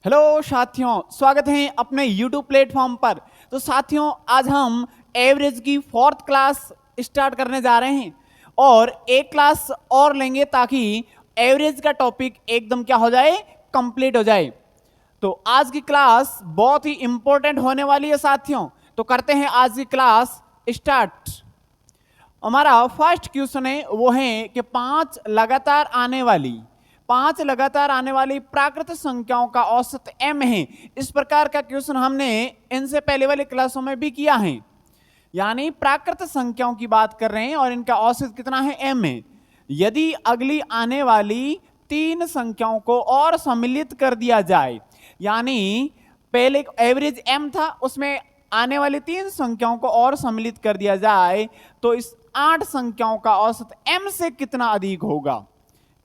Hello साथियों, स्वागत है अपने YouTube प्लेटफॉर्म पर। तो साथियों, आज हम एवरेज की 4th क्लास स्टार्ट करने जा रहे हैं और एक क्लास और लेंगे ताकि एवरेज का टॉपिक एकदम क्या हो जाए, कंप्लीट हो जाए। तो आज की क्लास बहुत ही इंपॉर्टेंट होने वाली है साथियों। तो करते हैं आज की क्लास स्टार्ट। हमारा फर्स्ट क्वेश्चन है वो है कि पांच लगातार आने वाली प्राकृत संख्याओं का औसत m है। इस प्रकार का क्वेश्चन हमने इनसे पहले वाली क्लासों में भी किया है। यानी प्राकृत संख्याओं की बात कर रहे हैं और इनका औसत कितना है, m है। यदि अगली आने वाली तीन संख्याओं को और सम्मिलित कर दिया जाए, यानी पहले एवरेज m था, उसमें आने वाली तीन संख्याओं को और सम्मिलित कर दिया जाए तो इस 8 संख्याओं का औसत m से कितना अधिक होगा,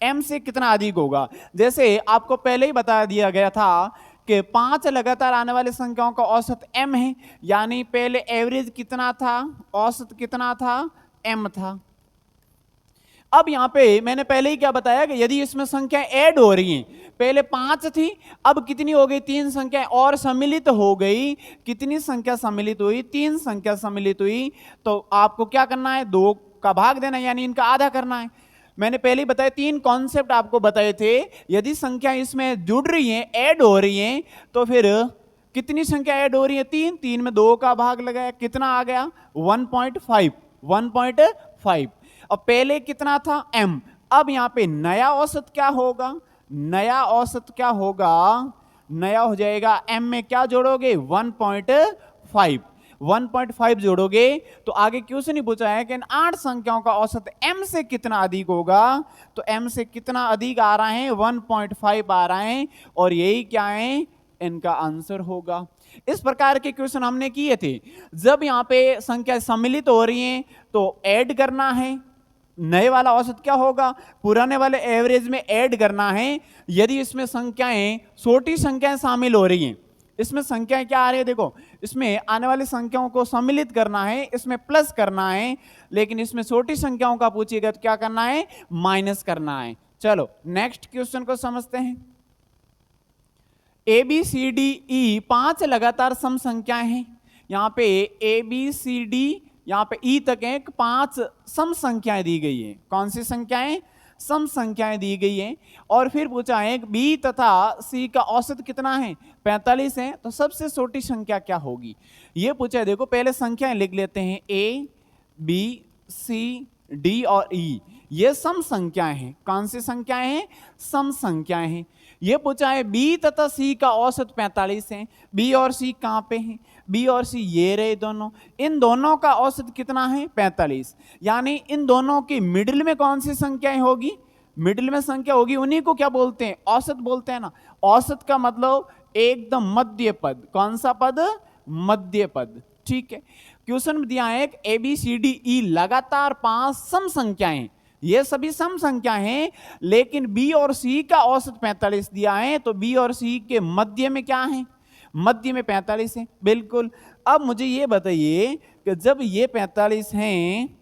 m से कितना अधिक होगा। जैसे आपको पहले ही बता दिया गया था कि 5 लगातार आने वाली संख्याओं का औसत m है, यानी पहले एवरेज कितना था, औसत कितना था, m था। अब यहां पे मैंने पहले ही क्या बताया कि यदि इसमें संख्याएं ऐड हो रही हैं, पहले 5 थी, अब कितनी हो गई, 3 संख्याएं और सम्मिलित हो गई। कितनी संख्या सम्मिलित हुई, 3 संख्या सम्मिलित हुई। तो आपको क्या करना है, 2 का भाग देना, यानी इनका आधा करना है। मैंने पहले ही बताया, 3 कॉन्सेप्ट आपको बताए थे। यदि संख्या इसमें जुड़ रही हैं, ऐड हो रही हैं, तो फिर कितनी संख्या ऐड हो रही है, 3, 3 में 2 का भाग लगाया, कितना आ गया, 1.5। अब पहले कितना था, m। अब यहां पे नया औसत क्या होगा, नया औसत क्या होगा, नया हो जाएगा m में क्या जोड़ोगे, 1.5 जोड़ोगे तो आगे क्वेश्चन ही पूछा है कि इन 8 संख्याओं का औसत m से कितना अधिक होगा। तो m से कितना अधिक आ रहा है, 1.5 आ रहा है, और यही क्या है, इनका आंसर होगा। इस प्रकार के क्वेश्चन हमने किए थे। जब यहाँ पे संख्या सम्मिलित हो रही हैं तो ऐड करना है, नए वाला औसत क्या होगा, पुराने वाले एवरेज में ऐड करना है। यदि इसमें संख्याएं, छोटी संख्याएं शामिल हो रही हैं, इसमें संख्याएं क्या आ रही है, देखो इसमें आने वाली संख्याओं को सम्मिलित करना है, इसमें प्लस करना है, लेकिन इसमें छोटी संख्याओं का पूछिएगा तो क्या करना है, माइनस करना है। चलो नेक्स्ट क्वेश्चन को समझते हैं। A B C D E 5 लगातार सम संख्याएं हैं। यहाँ पे ए बी सी डी, यहाँ पे ई तक है, 5 सम संख्याएं दी गई है। कौन सी संख्याएं, सम संख्याएं दी गई है। और फिर पूछा है बी तथा सी का औसत कितना है, 45 है। तो सबसे छोटी संख्या क्या होगी, ये पूछा है। देखो पहले संख्याएं लिख लेते हैं, ए बी सी डी और ई, ये सम संख्याएं हैं। कौन सी संख्याएं हैं, सम संख्याएं हैं। ये पूछा है बी तथा सी का औसत 45 है। बी और सी कहां पे हैं, बी और सी ये रहे दोनों, इन दोनों का औसत कितना है, 45। यानी इन दोनों की मिडिल में कौन सी संख्याएं होगी, मिडिल में संख्या होगी, उन्हीं को क्या बोलते हैं, औसत बोलते हैं ना। औसत का मतलब एकदम मध्य पद। कौन सा पद, मध्य पद। ठीक है, क्वेश्चन में दिया है A B C D E लगातार 5 सम संख्याएं, ये सभी सम संख्या हैं, लेकिन बी और सी का औसत 45 दिया है। तो बी और सी के मध्य में क्या है, मध्य में 45 है, बिल्कुल। अब मुझे ये बताइए कि जब ये 45 हैं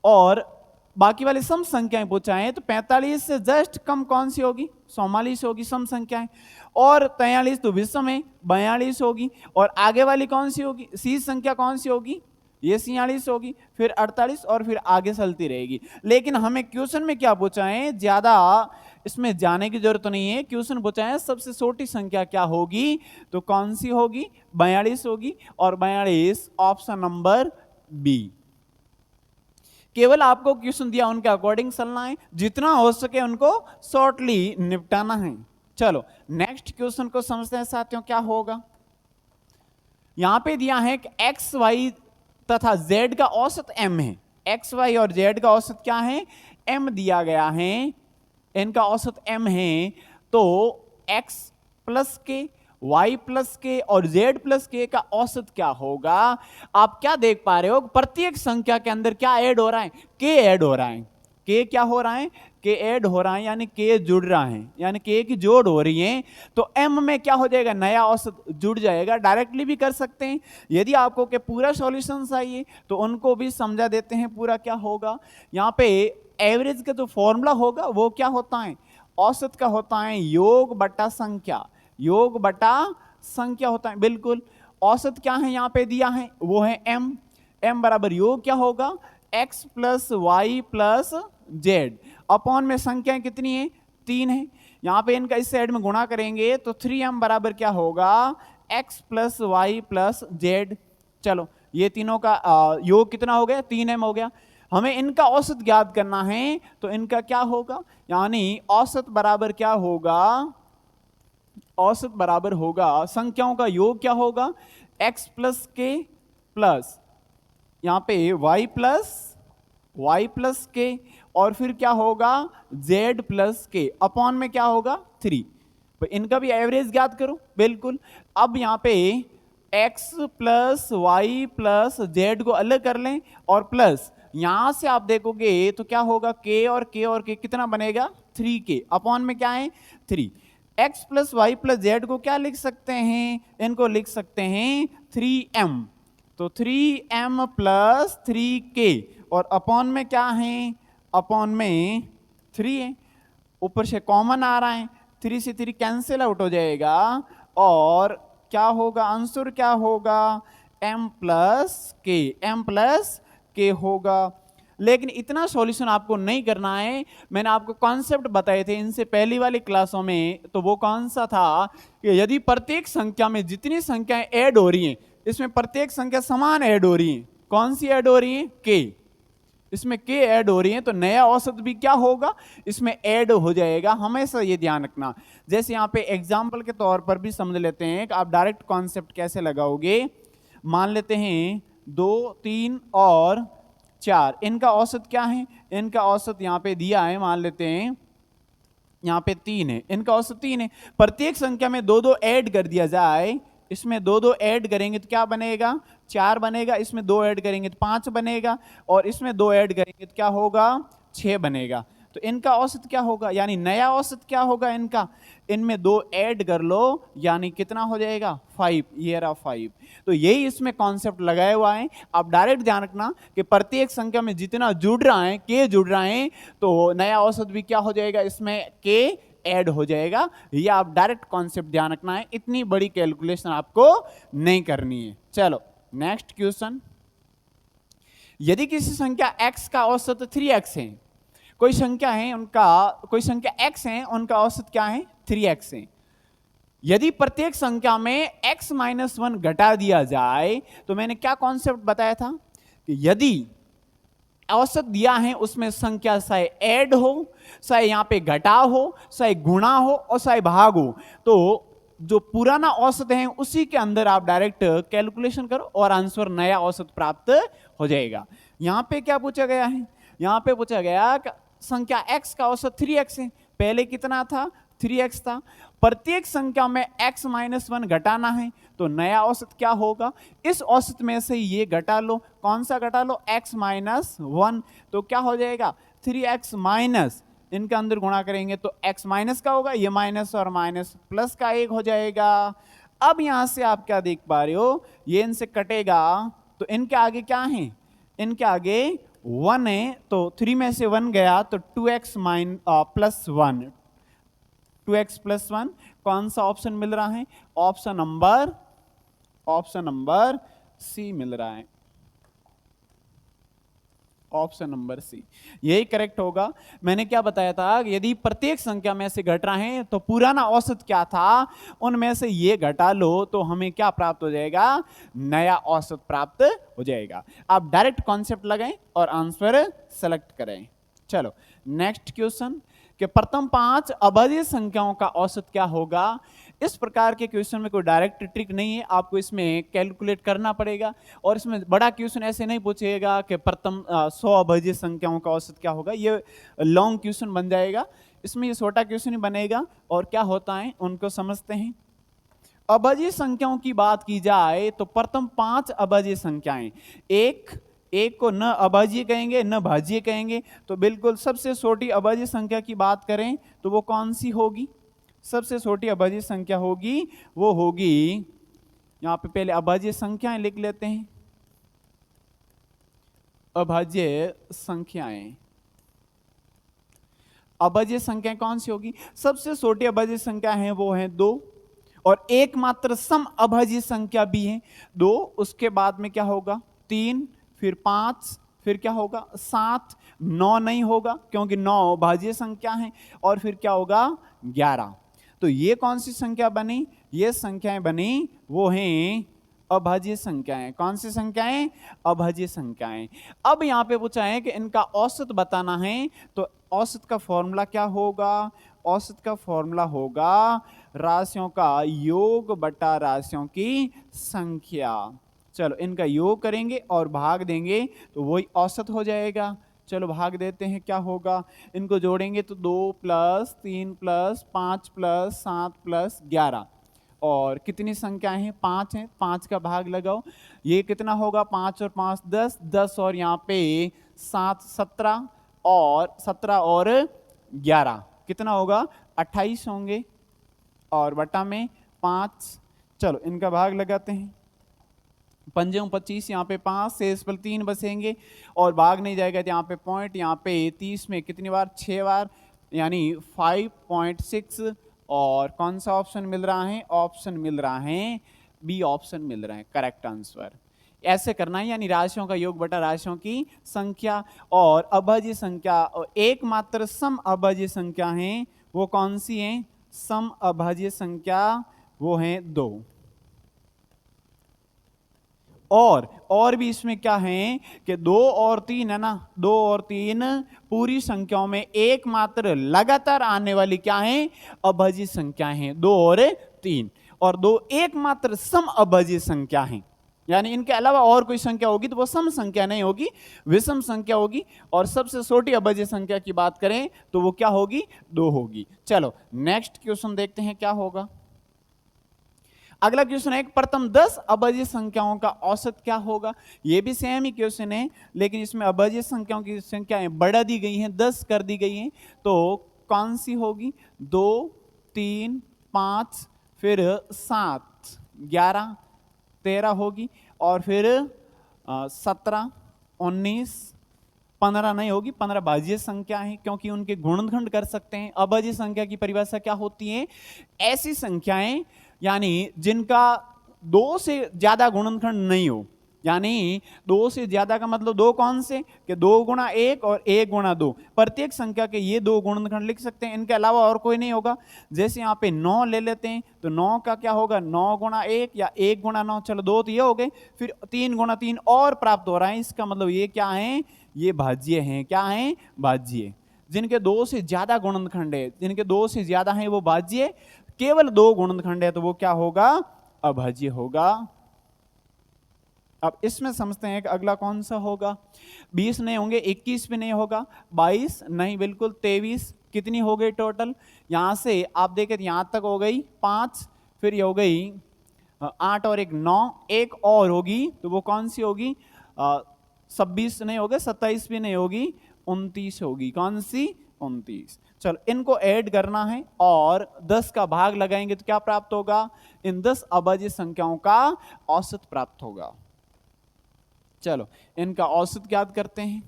और बाकी वाली सम संख्याएं पूछा है, तो 45 से जस्ट कम कौन सी होगी, 44 होगी सम संख्याएं, और 43 तो विषम है, 42 होगी। और आगे वाली कौन सी होगी, सी संख्या कौन सी होगी, ये 46 होगी, फिर 48 और फिर आगे चलती रहेगी। लेकिन हमें क्वेश्चन में क्या पूछा है, ज्यादा इसमें जाने की जरूरत नहीं है। क्वेश्चन पूछा है सबसे छोटी संख्या क्या होगी, तो कौन सी होगी, 42 होगी, और 42 ऑप्शन नंबर बी। केवल आपको क्वेश्चन दिया, उनके अकॉर्डिंग चलना है, जितना हो सके उनको शॉर्टली निपटाना है। चलो नेक्स्ट क्वेश्चन को समझते हैं साथियों, क्या होगा। यहां पे दिया है कि एक्स वाई तथा z का औसत m है। x, y और z का औसत क्या है, m दिया गया है, इनका औसत m है। तो x प्लस के, y प्लस के और z प्लस के का औसत क्या होगा। आप क्या देख पा रहे हो, प्रत्येक संख्या के अंदर क्या ऐड हो रहा है, k ऐड हो रहा है। k क्या हो रहा है, k ऐड हो रहा है, यानी k जुड़ रहा है, यानी k की जोड़ हो रही है। तो m में क्या हो जाएगा, नया औसत जुड़ जाएगा। डायरेक्टली भी कर सकते हैं, यदि आपको के पूरा सॉल्यूशन चाहिए तो उनको भी समझा देते हैं पूरा क्या होगा। यहाँ पे एवरेज का जो फॉर्मूला होगा वो क्या होता है, औसत का होता है योग बटा संख्या। योग बटा संख्या होता है, बिल्कुल। औसत क्या है यहाँ पे दिया है, वो है m। m बराबर योग क्या होगा, x plus Y plus Z, upon में संख्याएं कितनी है, 3 है। यहाँ पे इनका इस साइड में गुणा करेंगे तो 3m बराबर क्या होगा, x plus Y plus Z. चलो ये तीनों का योग कितना हो गया, 3m हो गया। हमें इनका औसत ज्ञात करना है, तो इनका क्या होगा, यानी औसत बराबर क्या होगा, औसत बराबर होगा संख्याओं का योग क्या होगा, x प्लस के प्लस यहाँ पे y प्लस के, और फिर क्या होगा z प्लस के, अपॉन में क्या होगा 3। तो इनका भी एवरेज ज्ञात करो, बिल्कुल। अब यहाँ पे x plus Y plus Z को अलग कर लें, और प्लस यहां से आप देखोगे तो क्या होगा, k और k कितना बनेगा, 3k, अपॉन में क्या है 3। x plus Y plus Z को क्या लिख सकते हैं, इनको लिख सकते हैं 3m, तो 3m प्लस 3k, और अपॉन में क्या है, अपॉन में 3 है, ऊपर से कॉमन आ रहा है, 3 से 3 कैंसिल आउट हो जाएगा, और क्या होगा, आंसर क्या होगा, m प्लस के होगा। लेकिन इतना सॉल्यूशन आपको नहीं करना है, मैंने आपको कॉन्सेप्ट बताए थे इनसे पहली वाली क्लासों में, तो वो कौन सा था कि यदि प्रत्येक संख्या में जितनी संख्याएं ऐड हो रही हैं, इसमें प्रत्येक संख्या समान ऐड हो रही है, कौन सी ऐड हो रही है, k, इसमें k ऐड हो रही है, तो नया औसत भी क्या होगा, इसमें ऐड हो जाएगा। हमेशा ये ध्यान रखना। जैसे यहाँ पे एग्जाम्पल के तौर पर भी समझ लेते हैं कि आप डायरेक्ट कॉन्सेप्ट कैसे लगाओगे। मान लेते हैं 2, 3 और 4, इनका औसत क्या है, इनका औसत यहाँ पे दिया है, मान लेते हैं यहाँ पे 3 है, इनका औसत 3 है। प्रत्येक संख्या में 2 2 ऐड कर दिया जाए, इसमें 2 2 ऐड करेंगे तो क्या बनेगा, 4 बनेगा, इसमें 2 ऐड करेंगे तो 5 बनेगा, और इसमें 2 ऐड करेंगे तो क्या होगा, 6 बनेगा। तो इनका औसत क्या होगा, यानी नया औसत क्या होगा इनका, इनमें 2 ऐड कर लो, यानी कितना हो जाएगा 5, ये रहा 5। तो यही इसमें कॉन्सेप्ट लगाया हुआ है। आप डायरेक्ट ध्यान रखना कि प्रत्येक संख्या में जितना जुड़ रहा है, के जुड़ रहा है, तो नया औसत भी क्या हो जाएगा, इसमें के ऐड हो जाएगा। ये आप डायरेक्ट कॉन्सेप्ट ध्यान रखना है, इतनी बड़ी कैलकुलेशन आपको नहीं करनी है। चलो नेक्स्ट क्वेश्चन, यदि किसी संख्या x का औसत 3x है, कोई संख्या है उनका, कोई संख्या x है, उनका औसत क्या है, 3x है। यदि प्रत्येक संख्या में x माइनस 1 घटा दिया जाए, तो मैंने क्या कॉन्सेप्ट बताया था कि यदि औसत दिया है उसमें संख्या चाहे ऐड हो, चाहे यहाँ पे घटा हो, चाहे गुणा हो, और चाहे भाग हो, तो जो पुराना औसत है उसी के अंदर आप डायरेक्ट कैलकुलेशन करो और आंसर नया औसत प्राप्त हो जाएगा। यहाँ पे क्या पूछा गया है, यहाँ पे पूछा गया कि संख्या x का औसत 3x है, पहले कितना था, 3x था। प्रत्येक संख्या में x माइनस 1 घटाना है, तो नया औसत क्या होगा, इस औसत में से ये घटा लो, कौन सा घटा लो, x माइनस 1, तो क्या हो जाएगा 3x माइनस, इनके अंदर गुणा करेंगे तो x माइनस का होगा, ये माइनस और माइनस प्लस का 1 हो जाएगा। अब यहां से आप क्या देख पा रहे हो, ये इनसे कटेगा, तो इनके आगे क्या है, इनके आगे 1 है, तो 3 में से 1 गया तो 2x प्लस 1, 2x प्लस 1, कौन सा ऑप्शन मिल रहा है, ऑप्शन नंबर सी मिल रहा है, ऑप्शन नंबर सी यही करेक्ट होगा। मैंने क्या बताया था, यदि प्रत्येक संख्या में से घट रहे हैं तो पुराना औसत क्या था, उनमें से ये घटा लो, तो हमें क्या प्राप्त हो जाएगा, नया औसत प्राप्त हो जाएगा। आप डायरेक्ट कॉन्सेप्ट लगाएं और आंसर सेलेक्ट करें। चलो नेक्स्ट क्वेश्चन, कि प्रथम 5 अभाज्य संख्याओं का औसत क्या होगा। इस प्रकार के क्वेश्चन में कोई डायरेक्ट ट्रिक नहीं है, आपको इसमें कैलकुलेट करना पड़ेगा, और इसमें बड़ा क्वेश्चन ऐसे नहीं पूछेगा कि प्रथम 100 अभाज्य संख्याओं का औसत क्या होगा, ये लॉन्ग क्वेश्चन बन जाएगा। इसमें ये छोटा क्वेश्चन ही बनेगा, और क्या होता है उनको समझते हैं। अभाज्य संख्याओं की बात की जाए तो प्रथम 5 अभाज्य संख्याएं, एक को न अभाज्य कहेंगे न भाज्य कहेंगे, तो बिल्कुल सबसे छोटी अभाज्य संख्या की बात करें तो वो कौन सी होगी, सबसे छोटी अभाज्य संख्या होगी, वो होगी, यहां पे पहले अभाज्य संख्याएं लिख लेते हैं, अभाज्य संख्याएं, अभाज्य संख्याएं कौन सी होगी, सबसे छोटी अभाज्य संख्या है वो है 2, और एकमात्र सम अभाज्य संख्या भी है 2, उसके बाद में क्या होगा 3, फिर 5, फिर क्या होगा 7, 9 नहीं होगा क्योंकि 9 भाज्य संख्या है, और फिर क्या होगा 11। तो ये कौन सी संख्या बनी, ये संख्याएं बनी वो हैं अभाज्य संख्याएं। कौन सी संख्याएं, अभाज्य संख्याएं। अब यहां पे पूछा है कि इनका औसत बताना है, तो औसत का फॉर्मूला क्या होगा, औसत का फॉर्मूला होगा राशियों का योग बटा राशियों की संख्या। चलो इनका योग करेंगे और भाग देंगे तो वही औसत हो जाएगा। चलो भाग देते हैं, क्या होगा, इनको जोड़ेंगे तो 2 + 3 + 5 + 7 + 11, और कितनी संख्याएं हैं 5 हैं, 5 का भाग लगाओ, ये कितना होगा 5 और 5 10, 10 और यहाँ पे 7 17, और 17 और 11 कितना होगा 28 होंगे, और बटा में 5। चलो इनका भाग लगाते हैं, 5 25, यहाँ पे 5 शेष पर 3 बसेंगे, और भाग नहीं जाएगा तो यहाँ पे पॉइंट, यहाँ पे 30 में कितनी बार 6 बार, यानी 5.6। और कौन सा ऑप्शन मिल रहा है, ऑप्शन मिल रहा है बी, ऑप्शन मिल रहा है करेक्ट आंसर। ऐसे करना है, यानी राशियों का योग बटा राशियों की संख्या। और अभाज्य संख्या, एकमात्र सम अभाज्य संख्या है वो कौन सी है, सम अभाज्य संख्या वो है 2। और भी इसमें क्या है कि 2 और 3 है ना, 2 और 3 पूरी संख्याओं में एकमात्र लगातार आने वाली क्या है, अभाज्य संख्या है 2 और 3, और 2 एकमात्र सम अभाज्य संख्या है, यानी इनके अलावा और कोई संख्या होगी तो वो सम संख्या नहीं होगी, विषम संख्या होगी। और सबसे छोटी अभाज्य संख्या की बात करें तो वो क्या होगी, 2 होगी। चलो नेक्स्ट क्वेश्चन देखते हैं क्या होगा। अगला क्वेश्चन है प्रथम 10 अभाज्य संख्याओं का औसत क्या होगा। ये भी सेम ही क्वेश्चन है, लेकिन इसमें अभाज्य संख्याओं की संख्याएं बढ़ा दी गई हैं, 10 कर दी गई हैं, तो कौन सी होगी, 2 3 5 फिर 7 11 13 होगी, और फिर 17 19 15 नहीं होगी, 15 भाज्य संख्या है क्योंकि उनके गुणनखंड कर सकते हैं। अभाज्य संख्या की परिभाषा क्या होती है, ऐसी संख्याएं यानी जिनका 2 से ज्यादा गुणनखंड नहीं हो, यानी 2 से ज्यादा का मतलब 2 कौन से, कि 2 × 1 और 1 × 2, प्रत्येक संख्या के ये 2 गुणनखंड लिख सकते हैं, इनके अलावा और कोई नहीं होगा। जैसे यहाँ पे 9 ले लेते हैं तो 9 का क्या होगा, 9 × 1 या 1 × 9, चलो 2 तो ये हो गए, फिर 3 × 3 और प्राप्त हो रहा है, इसका मतलब ये क्या है, ये भाज्य हैं, क्या है, भाज्य। जिनके 2 से ज्यादा गुणनखंड है, जिनके 2 से ज्यादा है वो भाज्य, केवल 2 गुणनखंड है तो वो क्या होगा, अभाज्य होगा। अब इसमें समझते हैं कि अगला कौन सा होगा। 20 नहीं होंगे, 21 भी नहीं होगा, 22 नहीं, बिल्कुल 23, कितनी हो गई टोटल, यहां से आप देखें यहां तक हो गई 5, फिर ये हो गई 8 और 1 9, एक और होगी तो वो कौन सी होगी, 26 नहीं होगा, 27 भी नहीं होगी, 29 होगी। कौन सी, 29। चलो इनको ऐड करना है और 10 का भाग लगाएंगे तो क्या प्राप्त होगा, इन 10 अभाज्य संख्याओं का औसत प्राप्त होगा। चलो इनका औसत ज्ञात करते हैं।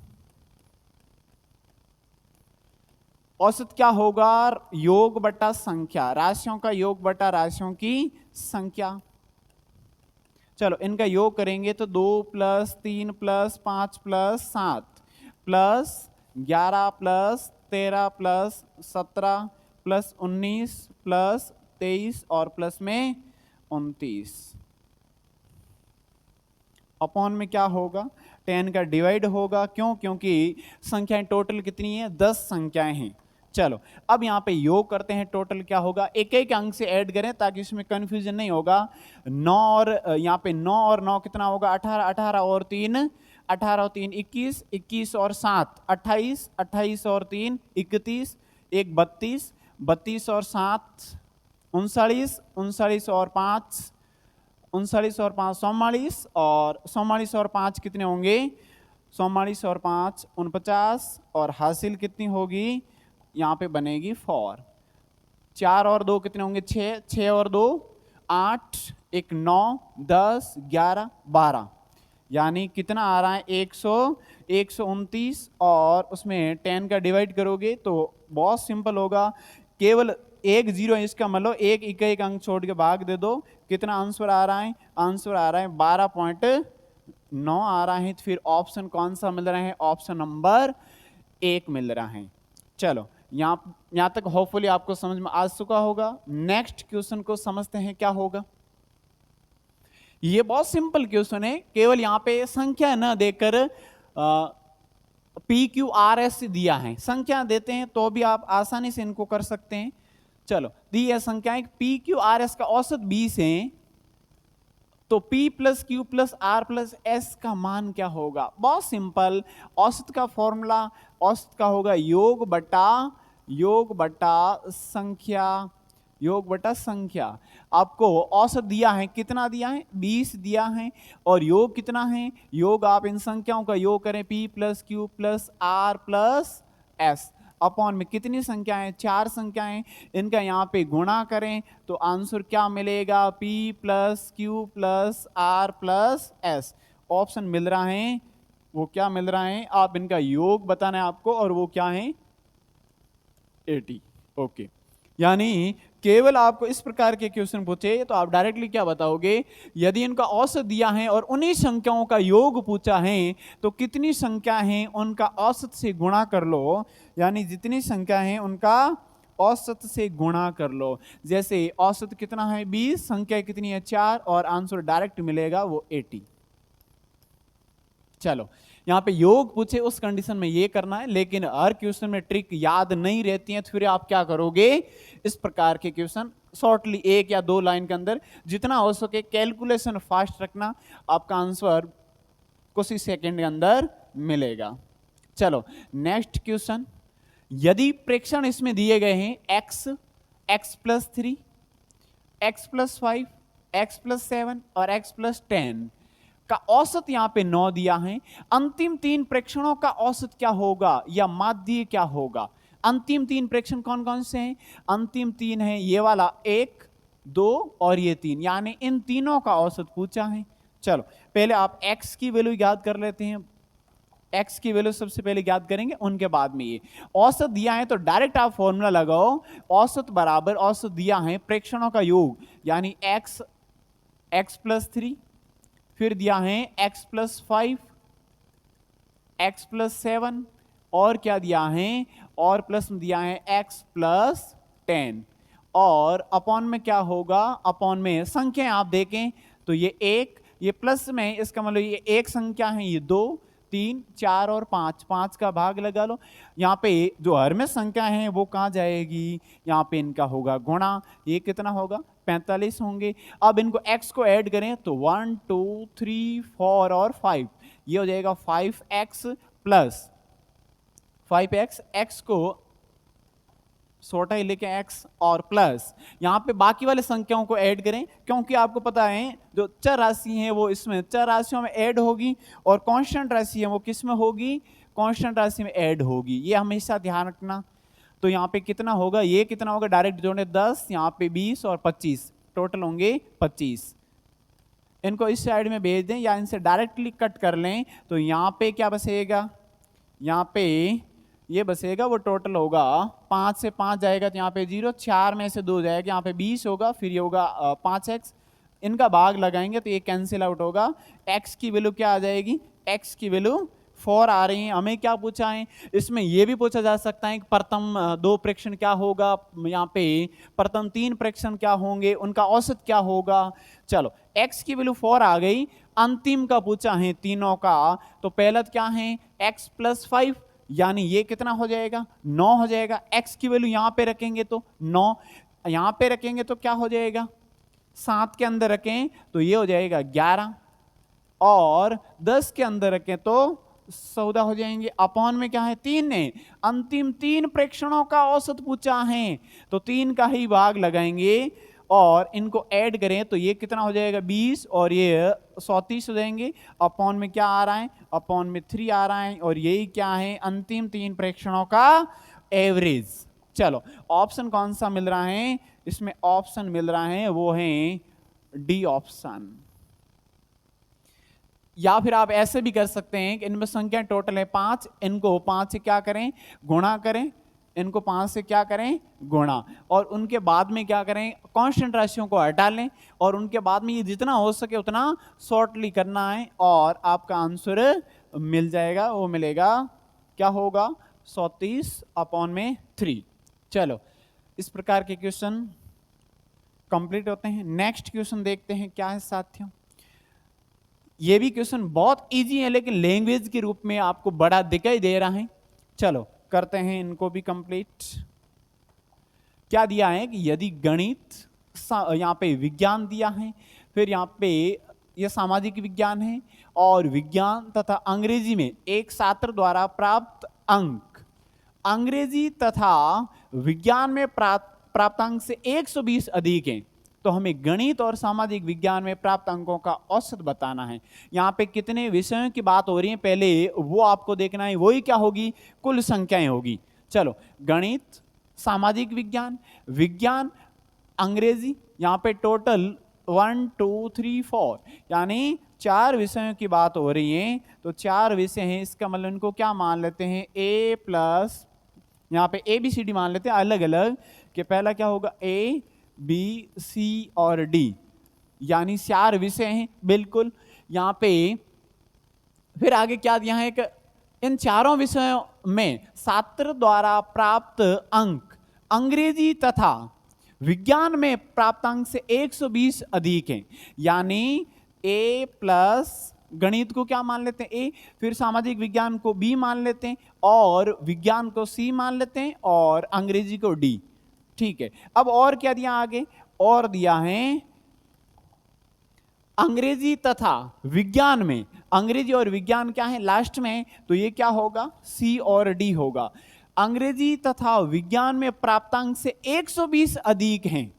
औसत क्या होगा, योग बटा संख्या, राशियों का योग बटा राशियों की संख्या। चलो इनका योग करेंगे तो 2 + 3 + 5 + 7 + 11 + 13 + 17 + 19 + 23 और प्लस में 29, अपॉन में क्या होगा, 10 का डिवाइड होगा। क्यों, क्योंकि संख्याएं टोटल कितनी है, 10 संख्याएं हैं। चलो अब यहाँ पे योग करते हैं, टोटल क्या होगा, एक एक अंक से ऐड करें ताकि इसमें कंफ्यूजन नहीं होगा। 9 और यहाँ पे 9 और 9 कितना होगा, 18, 18 और 3 18 और 3 21, 21 और 7 28, 28 और 3 31, 1 32, 32 और 7 39, 39 और 5 39 और 5 44, और 44 और 5 कितने होंगे, 44 और 5 49, और हासिल कितनी होगी, यहाँ पे बनेगी 4। 4 और 2 कितने होंगे, 6, 6 और 2 8, 1 9 10 11 12, यानी कितना आ रहा है 129, और उसमें 10 का डिवाइड करोगे तो बहुत सिंपल होगा, केवल एक जीरो है, इसका मतलब एक एक अंक छोड़ के भाग दे दो, कितना आंसर आ रहा है? आंसर आ रहा है 12.9 आ रहा है। तो फिर ऑप्शन कौन सा मिल रहा है? ऑप्शन नंबर 1 मिल रहा है। चलो यहां तक होपफुली आपको समझ में आ चुका होगा। नेक्स्ट क्वेश्चन को समझते हैं क्या होगा। ये बहुत सिंपल क्वेश्चन है, केवल यहां पे संख्या न देकर PQRS दिया है, संख्या देते हैं तो भी आप आसानी से इनको कर सकते हैं। चलो दी है संख्याएं, PQRS का औसत 20 है, तो P plus Q plus R plus S का मान क्या होगा? बहुत सिंपल, औसत का फॉर्मूला, औसत का होगा योग बटा संख्या, योग बटा संख्या। आपको औसत दिया है, कितना दिया है? 20 दिया है। और योग कितना है? योग आप इन संख्याओं का योग करें, P plus Q plus R plus S upon में कितनी संख्याएं? 4 संख्याएं। इनका यहाँ पे गुणा करें तो आंसर क्या मिलेगा? P plus Q plus R plus S. Option मिल रहा है, वो क्या मिल रहा है? आप इनका योग बताना है आपको, और वो क्या है? 80। ओके, यानी केवल आपको इस प्रकार के क्वेश्चन पूछे तो आप डायरेक्टली क्या बताओगे? यदि इनका औसत दिया है और उन्हीं संख्याओं का योग पूछा है तो कितनी संख्या है उनका औसत से गुणा कर लो, यानी जितनी संख्या है उनका औसत से गुणा कर लो। जैसे औसत कितना है? 20, संख्या कितनी है? 4, और आंसर डायरेक्ट मिलेगा वो 80। चलो यहाँ पे योग पूछे उस कंडीशन में ये करना है, लेकिन हर क्वेश्चन में ट्रिक याद नहीं रहती है, तो फिर आप क्या करोगे? इस प्रकार के क्वेश्चन शॉर्टली 1 या 2 लाइन के अंदर जितना हो सके कैलकुलेशन फास्ट रखना, आपका आंसर कुछ ही सेकंड के अंदर मिलेगा। चलो नेक्स्ट क्वेश्चन, यदि प्रेक्षण इसमें दिए गए हैं x plus 3, x plus 5, x plus 7 और x प्लस 10 का औसत यहां पे 9 दिया है, अंतिम 3 प्रेक्षणों का औसत क्या होगा या माध्य क्या होगा? अंतिम 3 प्रेक्षण कौन कौन से हैं? अंतिम 3 है ये वाला 1, 2 और ये 3, यानी इन तीनों का औसत पूछा है। चलो पहले आप x की वैल्यू याद कर लेते हैं, x की वैल्यू सबसे पहले याद करेंगे, उनके बाद में ये औसत दिया है तो डायरेक्ट आप फॉर्मूला लगाओ, औसत बराबर औसत दिया है प्रेक्षणों का योग, यानी x प्लस 3, फिर दिया है x प्लस 5, x प्लस 7 और क्या दिया है? और प्लस में दिया है x प्लस 10, और अपॉन में क्या होगा? अपॉन में संख्या आप देखें तो ये 1, ये प्लस में, इसका मतलब ये एक संख्या है, ये 2, 3, 4 और 5, 5 का भाग लगा लो। यहाँ पे जो हर में संख्या है वो कहाँ जाएगी? यहाँ पे इनका होगा गुणा, ये कितना होगा? 45 होंगे। अब इनको x को ऐड करें तो 1, 2, 3, 4 और 5, ये हो जाएगा 5x प्लस 5x, x को छोटा ही लेके x और प्लस, यहाँ पे बाकी वाले संख्याओं को ऐड करें, क्योंकि आपको पता है जो चर राशि है वो इसमें चर राशियों में ऐड होगी, और कांस्टेंट राशि है वो किस में होगी? कांस्टेंट राशि में ऐड होगी, ये हमेशा ध्यान रखना। तो यहाँ पे कितना होगा? ये कितना होगा? डायरेक्ट जोड़े 10, यहाँ पे 20 और 25, टोटल होंगे 25। इनको इस साइड में भेज दें या इनसे डायरेक्टली कट कर लें, तो यहाँ पे क्या बचेगा? यहाँ पे ये बचेगा, वो टोटल होगा 5 से 5 जाएगा तो यहाँ पे 0, 4 में से 2 जाएगा, यहाँ पे 20 होगा, फिर ये होगा 5x, इनका भाग लगाएंगे तो ये कैंसिल आउट होगा। x की वैल्यू क्या आ जाएगी? x की वैल्यू 4 आ रही है। हमें क्या पूछा है? इसमें ये भी पूछा जा सकता है कि प्रथम 2 प्रेक्षण क्या होगा, यहाँ पे प्रथम 3 प्रेक्षण क्या होंगे, उनका औसत क्या होगा। चलो x की वैल्यू 4 आ गई, अंतिम का पूछा है तीनों का, तो पहला क्या है? x प्लस 5, यानी ये कितना हो जाएगा? 9 हो जाएगा। x की वैल्यू यहां पे रखेंगे तो 9, यहां पे रखेंगे तो क्या हो जाएगा? 7 के अंदर रखें तो ये हो जाएगा 11, और 10 के अंदर रखें तो 14 हो जाएंगे। अपॉन में क्या है? 3 ने अंतिम 3 प्रेक्षणों का औसत पूछा है, तो 3 का ही भाग लगाएंगे और इनको ऐड करें तो ये कितना हो जाएगा? 20 और ये 34 हो जाएंगे। अपॉन में क्या आ रहा है? अपॉन में 3 आ रहा है, और यही क्या है? अंतिम 3 प्रेक्षणों का एवरेज। चलो ऑप्शन कौन सा मिल रहा है? इसमें ऑप्शन मिल रहा है वो है डी ऑप्शन। या फिर आप ऐसे भी कर सकते हैं कि इनमें संख्या टोटल है 5, इनको 5 से क्या करें? गुणा करें, इनको 5 से क्या करें, गुणा, और उनके बाद में क्या करें, कांस्टेंट राशियों को हटा लें, और उनके बाद में ये जितना हो सके उतना शॉर्टली करना है, और आपका आंसर मिल जाएगा। वो मिलेगा, क्या होगा, 34/3। चलो, इस प्रकार के क्वेश्चन कंप्लीट होते हैं। नेक्स्ट क्वेश्चन देखते हैं क्या है साथियों। ये भी क्वेश्चन बहुत इजी है, लेकिन लैंग्वेज के रूप में आपको बड़ा दिखाई दे रहा है। चलो करते हैं इनको भी कंप्लीट। क्या दिया है कि यदि गणित, यहाँ पे विज्ञान दिया है, फिर यहाँ पे ये सामाजिक विज्ञान है, और विज्ञान तथा अंग्रेजी में एक छात्र द्वारा प्राप्त अंक अंग्रेजी तथा विज्ञान में प्राप्त अंक से 120 अधिक हैं, तो हमें गणित और सामाजिक विज्ञान में प्राप्त अंकों का औसत बताना है। यहाँ पे कितने विषयों की बात हो रही है पहले वो आपको देखना है, वही क्या होगी, कुल संख्याएं होगी। चलो, गणित, सामाजिक विज्ञान, विज्ञान, अंग्रेजी, यहाँ पे टोटल 1 2 3 4 यानी 4 विषयों की बात हो रही है। तो 4 विषय हैं, इसका मतलब इनको क्या मान लेते हैं, ए प्लस, यहाँ पे ABCD मान लेते हैं अलग अलग, कि पहला क्या होगा, A B C और D, यानी 4 विषय हैं बिल्कुल। यहाँ पे फिर आगे क्या दिया है, इन चारों विषयों में छात्र द्वारा प्राप्त अंक अंग्रेजी तथा विज्ञान में प्राप्त अंक से 120 अधिक हैं, यानी A प्लस गणित को क्या मान लेते हैं, A, फिर सामाजिक विज्ञान को B मान लेते हैं, और विज्ञान को C मान लेते हैं, और अंग्रेजी को D। ठीक है, अब और क्या दिया आगे, और दिया है अंग्रेजी तथा विज्ञान में, अंग्रेजी और विज्ञान क्या है लास्ट में, तो ये क्या होगा, C और D होगा। अंग्रेजी तथा विज्ञान में प्राप्तांक से 120 अधिक हैं।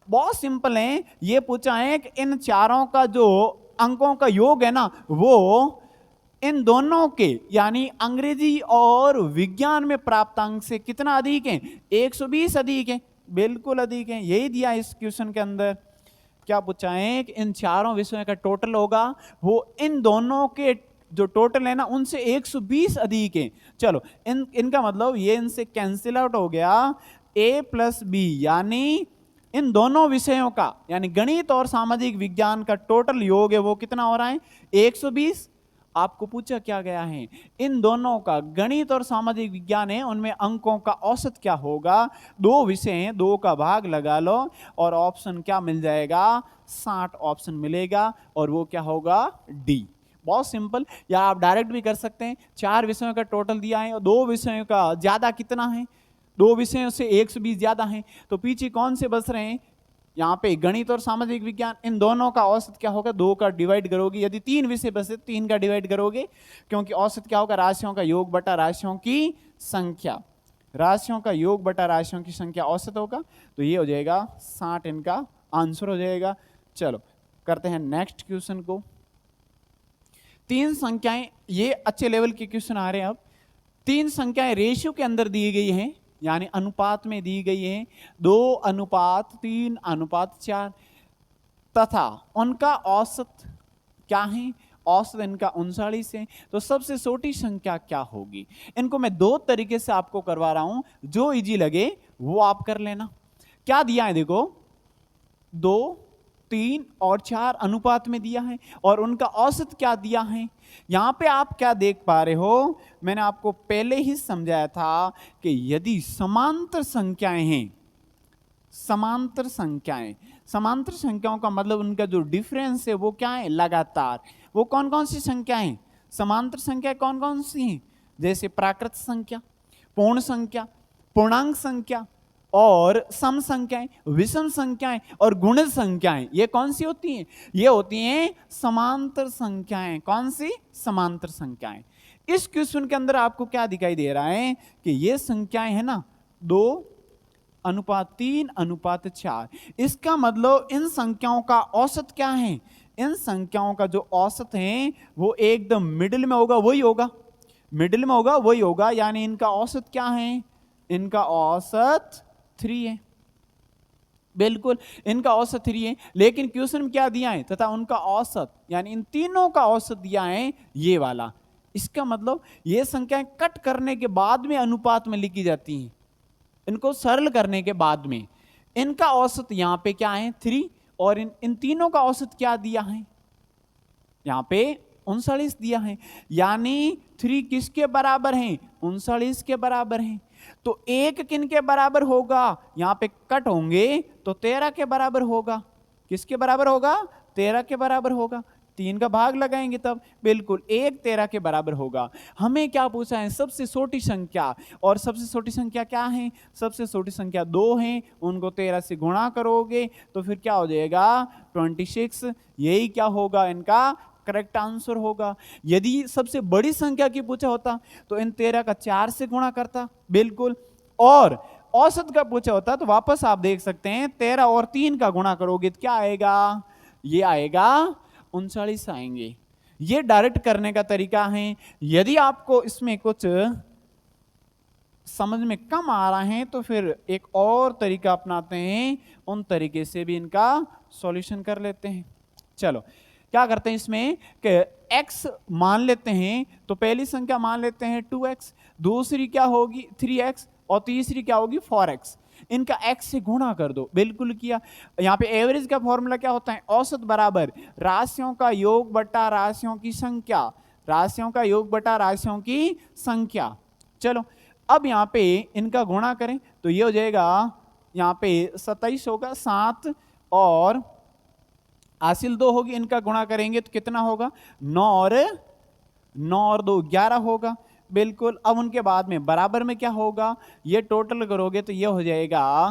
बहुत सिंपल है, ये पूछा है कि इन चारों का जो अंकों का योग है ना, वो इन दोनों के यानी अंग्रेजी और विज्ञान में प्राप्त अंक से कितना अधिक है, 120 अधिक है, बिल्कुल अधिक है। यही दिया इस क्वेश्चन के अंदर। क्या पूछा है कि इन चारों विषयों का टोटल होगा, वो इन दोनों के जो टोटल है ना उनसे 120 अधिक है। चलो, इनका मतलब ये इनसे कैंसिल आउट हो गया, A प्लस B, यानी इन दोनों विषयों का यानी गणित और सामाजिक विज्ञान का टोटल योग है वो कितना हो रहा है, 120। आपको पूछा क्या गया है, इन दोनों का गणित और सामाजिक विज्ञान है, उनमें अंकों का औसत क्या होगा। 2 विषय हैं, 2 का भाग लगा लो और ऑप्शन क्या मिल जाएगा, 60 ऑप्शन मिलेगा, और वो क्या होगा, डी। बहुत सिंपल, या आप डायरेक्ट भी कर सकते हैं। 4 विषयों का टोटल दिया है और 2 विषयों का ज्यादा कितना है, 2 विषयों से 120 ज्यादा है, तो पीछे कौन से बच रहे हैं, यहाँ पे गणित और सामाजिक विज्ञान। इन दोनों का औसत क्या होगा, 2 का डिवाइड करोगे, यदि 3 विषय बचे 3 का डिवाइड करोगे, क्योंकि औसत क्या होगा, राशियों का योग बटा राशियों की संख्या, राशियों का योग बटा राशियों की संख्या औसत होगा, तो ये हो जाएगा 60, इनका आंसर हो जाएगा। चलो करते हैं नेक्स्ट क्वेश्चन को। 3 संख्याएं, ये अच्छे लेवल के क्वेश्चन आ रहे हैं। अब 3 संख्याएं रेशियो के अंदर दी गई हैं, यानी अनुपात में दी गई है, 2:3:4, तथा उनका औसत क्या है, औसत इनका 39 है। तो सबसे छोटी संख्या क्या होगी। इनको मैं 2 तरीके से आपको करवा रहा हूं, जो इजी लगे वो आप कर लेना। क्या दिया है देखो, 2, 3 और 4 अनुपात में दिया है, और उनका औसत क्या दिया है। यहां पे आप क्या देख पा रहे हो, मैंने आपको पहले ही समझाया था कि यदि समांतर संख्याएं हैं, समांतर संख्याओं का मतलब उनका जो डिफरेंस है वो क्या है, लगातार। वो कौन कौन सी संख्याएं, समांतर संख्या कौन कौन सी हैं, जैसे प्राकृत संख्या, पूर्ण संख्या, पूर्णांक संख्या, और सम संख्याएं, विषम संख्याएं और गुणित संख्याएं। ये कौन सी होती हैं, ये होती हैं समांतर संख्याएं। कौन सी, समांतर संख्याएं। इस क्वेश्चन के अंदर आपको क्या दिखाई दे रहा है कि ये संख्याएं है ना, 2:3:4। इसका मतलब इन संख्याओं का औसत क्या है, इन संख्याओं का जो औसत है वो एकदम मिडिल में होगा, वही होगा, मिडिल में होगा, वही होगा। यानी इनका औसत क्या है, इनका औसत 3 है, बिल्कुल इनका औसत 3 है। लेकिन क्वेश्चन में क्या दिया है, तथा उनका औसत, यानी इन तीनों का औसत दिया है ये वाला। इसका मतलब ये संख्याएं कट करने के बाद में अनुपात में लिखी जाती हैं, इनको सरल करने के बाद में इनका औसत यहां पे क्या है 3, और इन तीनों का औसत क्या दिया है, यहां पे 39 दिया है, यानी 3 किसके बराबर है, 39 के बराबर है। तो एक किन के बराबर होगा, यहां पे कट होंगे तो 13 के बराबर होगा। किसके बराबर होगा, 13 के बराबर होगा। 3 का भाग लगाएंगे तब बिल्कुल 1 13 के बराबर होगा। हमें क्या पूछा है, सबसे छोटी संख्या, और सबसे छोटी संख्या क्या है, सबसे छोटी संख्या 2 है, उनको 13 से गुणा करोगे तो फिर क्या हो जाएगा 26। यही क्या होगा, इनका करेक्ट आंसर होगा। यदि सबसे बड़ी संख्या की पूछा होता तो इन 13 का 4 से गुणा करता बिल्कुल, और औसत का पूछा होता तो वापस आप देख सकते हैं 13 और 3 का गुणा करोगे तो क्या आएगा, ये आएगा 39 आएंगे। ये डायरेक्ट करने का तरीका है। यदि आपको इसमें कुछ समझ में कम आ रहा है तो फिर एक और तरीका अपनाते हैं, उन तरीके से भी इनका सॉल्यूशन कर लेते हैं। चलो क्या करते हैं इसमें कि x मान लेते हैं, तो पहली संख्या मान लेते हैं 2x, दूसरी क्या होगी 3x, और तीसरी क्या होगी 4x। इनका x से गुणा कर दो, बिल्कुल किया। यहाँ पे एवरेज का फॉर्मूला क्या होता है, औसत बराबर राशियों का योग बटा राशियों की संख्या, राशियों का योग बटा राशियों की संख्या। चलो अब यहाँ पे इनका गुणा करें तो ये हो जाएगा, यहाँ पे 27 होगा, 7 और हासिल 2 होगी, इनका गुणा करेंगे तो कितना होगा 9 और 2 11 होगा बिल्कुल। अब उनके बाद में बराबर में क्या होगा, ये टोटल करोगे तो ये हो जाएगा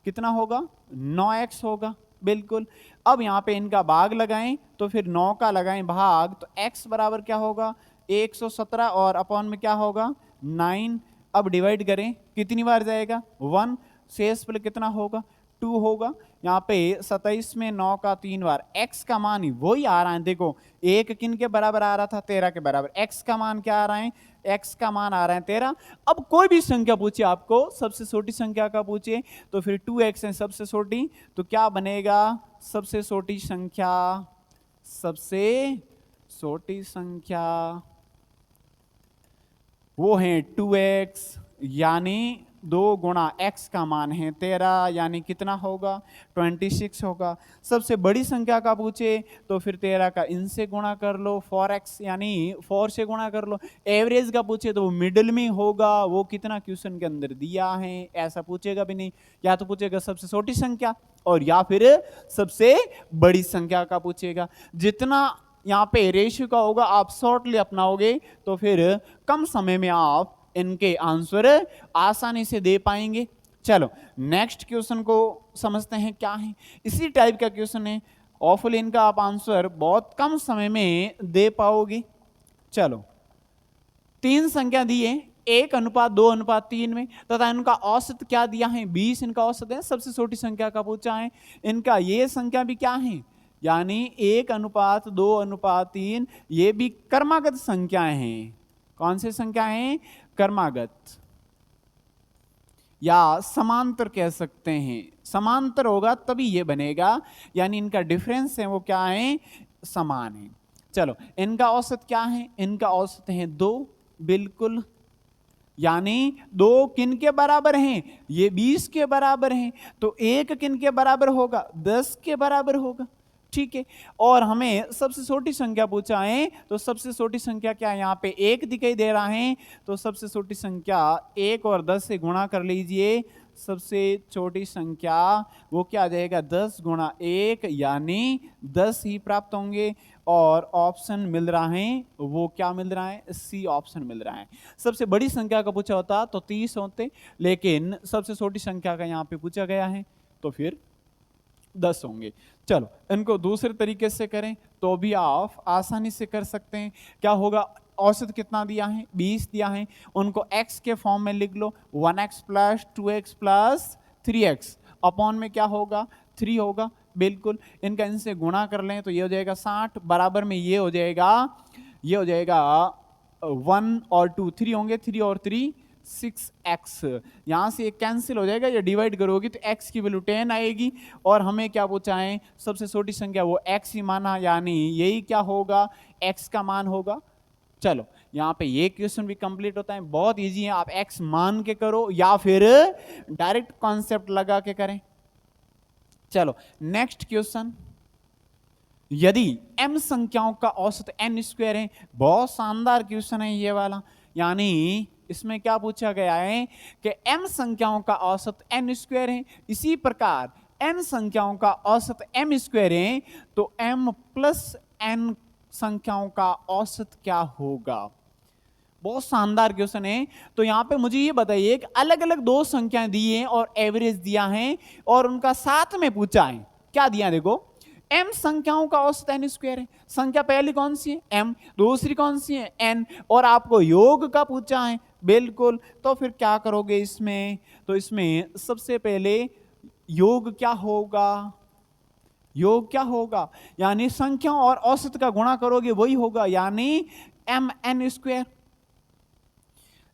कितना होगा 9x होगा बिल्कुल। अब यहाँ पे इनका भाग लगाएं तो फिर 9 का लगाएं भाग, तो x बराबर क्या होगा 117 और अपॉन में क्या होगा 9। अब डिवाइड करें कितनी बार जाएगा 1, शेष पर कितना होगा 2 होगा। यहाँ पे 27 में 9 का 3 बार, x का मान ही वही आ रहा है। देखो एक किन के बराबर आ रहा था 13 के बराबर, x का मान क्या आ रहा है, x का मान आ रहा है 13। अब कोई भी संख्या पूछे आपको, सबसे छोटी संख्या का पूछे तो फिर 2x है सबसे छोटी, तो क्या बनेगा सबसे छोटी संख्या, सबसे छोटी संख्या वो है 2x, यानी 2 गुणा x का मान है 13, यानी कितना होगा 26 होगा। सबसे बड़ी संख्या का पूछे तो फिर 13 का इनसे गुणा कर लो, 4x यानी 4 से गुणा कर लो। एवरेज का पूछे तो वो मिडिल में होगा, वो कितना क्वेश्चन के अंदर दिया है ऐसा पूछेगा भी नहीं, या तो पूछेगा सबसे छोटी संख्या और या फिर सबसे बड़ी संख्या का पूछेगा। जितना यहाँ पे रेशियो का होगा आप शॉर्टली अपनाओगे तो फिर कम समय में आप इनके आंसर आसानी से दे पाएंगे। चलो नेक्स्ट क्वेश्चन को समझते हैं क्या है। इसी टाइप का क्वेश्चन है, ऑफली इनका आप आंसर बहुत कम समय में दे पाओगे। चलो 3 संख्या दी है 1:2:3 में, तथा इनका औसत क्या दिया है 20 इनका औसत है। सबसे छोटी संख्या का पूछा है, इनका ये संख्या भी क्या है यानी 1:2:3, ये भी क्रमागत संख्याएं हैं। कौन सी संख्या है, क्रमागत या समांतर कह सकते हैं, समांतर होगा तभी ये बनेगा, यानी इनका डिफरेंस है वो क्या है समान है। चलो इनका औसत क्या है, इनका औसत है 2 बिल्कुल, यानी 2 किन के बराबर हैं, ये 20 के बराबर हैं, तो 1 किन के बराबर होगा 10 के बराबर होगा। ठीक है, और हमें सबसे छोटी संख्या पूछा है, तो सबसे छोटी संख्या क्या है, यहाँ पे 1 दिखाई दे रहा है, तो सबसे छोटी संख्या 1 और 10 से गुणा कर लीजिए। सबसे छोटी संख्या वो क्या आ जाएगा 10 गुणा 1, यानी 10 ही प्राप्त होंगे। और ऑप्शन मिल रहा है वो क्या मिल रहा है, सी ऑप्शन मिल रहा है। सबसे बड़ी संख्या का पूछा होता तो 30 होते, लेकिन सबसे छोटी संख्या का यहाँ पे पूछा गया है तो फिर 10 होंगे। चलो इनको दूसरे तरीके से करें तो भी आप आसानी से कर सकते हैं। क्या होगा, औसत कितना दिया है 20 दिया है, उनको x के फॉर्म में लिख लो 1x + 2x + 3x, अपॉन में क्या होगा 3 होगा बिल्कुल। इनका इनसे गुणा कर लें तो ये हो जाएगा 60, बराबर में ये हो जाएगा 1 और 2 3 होंगे, 3 और 3 6x, यहां से एक कैंसिल हो जाएगा, ये डिवाइड करोगी तो x की वैल्यू 10 आएगी। और हमें क्या पूछा है, सबसे छोटी संख्या वो x ही माना, यानी यही क्या होगा x का मान होगा चलो यहाँ पे ये क्वेश्चन भी कंप्लीट होता है, बहुत इजी है, आप x मान के करो या फिर डायरेक्ट कॉन्सेप्ट लगा के करें। चलो नेक्स्ट क्वेश्चन, यदि m संख्याओं का औसत n स्क्वायर है, बहुत शानदार क्वेश्चन है ये वाला, यानी इसमें क्या पूछा गया है कि m संख्याओं का औसत n स्क्वायर है, इसी प्रकार n संख्याओं का औसत m स्क्वायर है, तो m प्लस n संख्याओं का औसत क्या होगा। बहुत शानदार क्वेश्चन है। तो यहां पे मुझे ये बताइए कि अलग अलग दो संख्याएं दी हैं और एवरेज दिया है और उनका साथ में पूछा है, क्या दिया देखो, m संख्याओं का औसत n स्क्वायर है, संख्या पहली कौन सी है m, दूसरी कौन सी है n, और आपको योग का पूछा है। बिल्कुल, तो फिर क्या करोगे इसमें, तो इसमें सबसे पहले योग क्या होगा, योग क्या होगा, यानी संख्याओं और औसत का गुणा करोगे वही होगा, यानी m n स्क्वायर।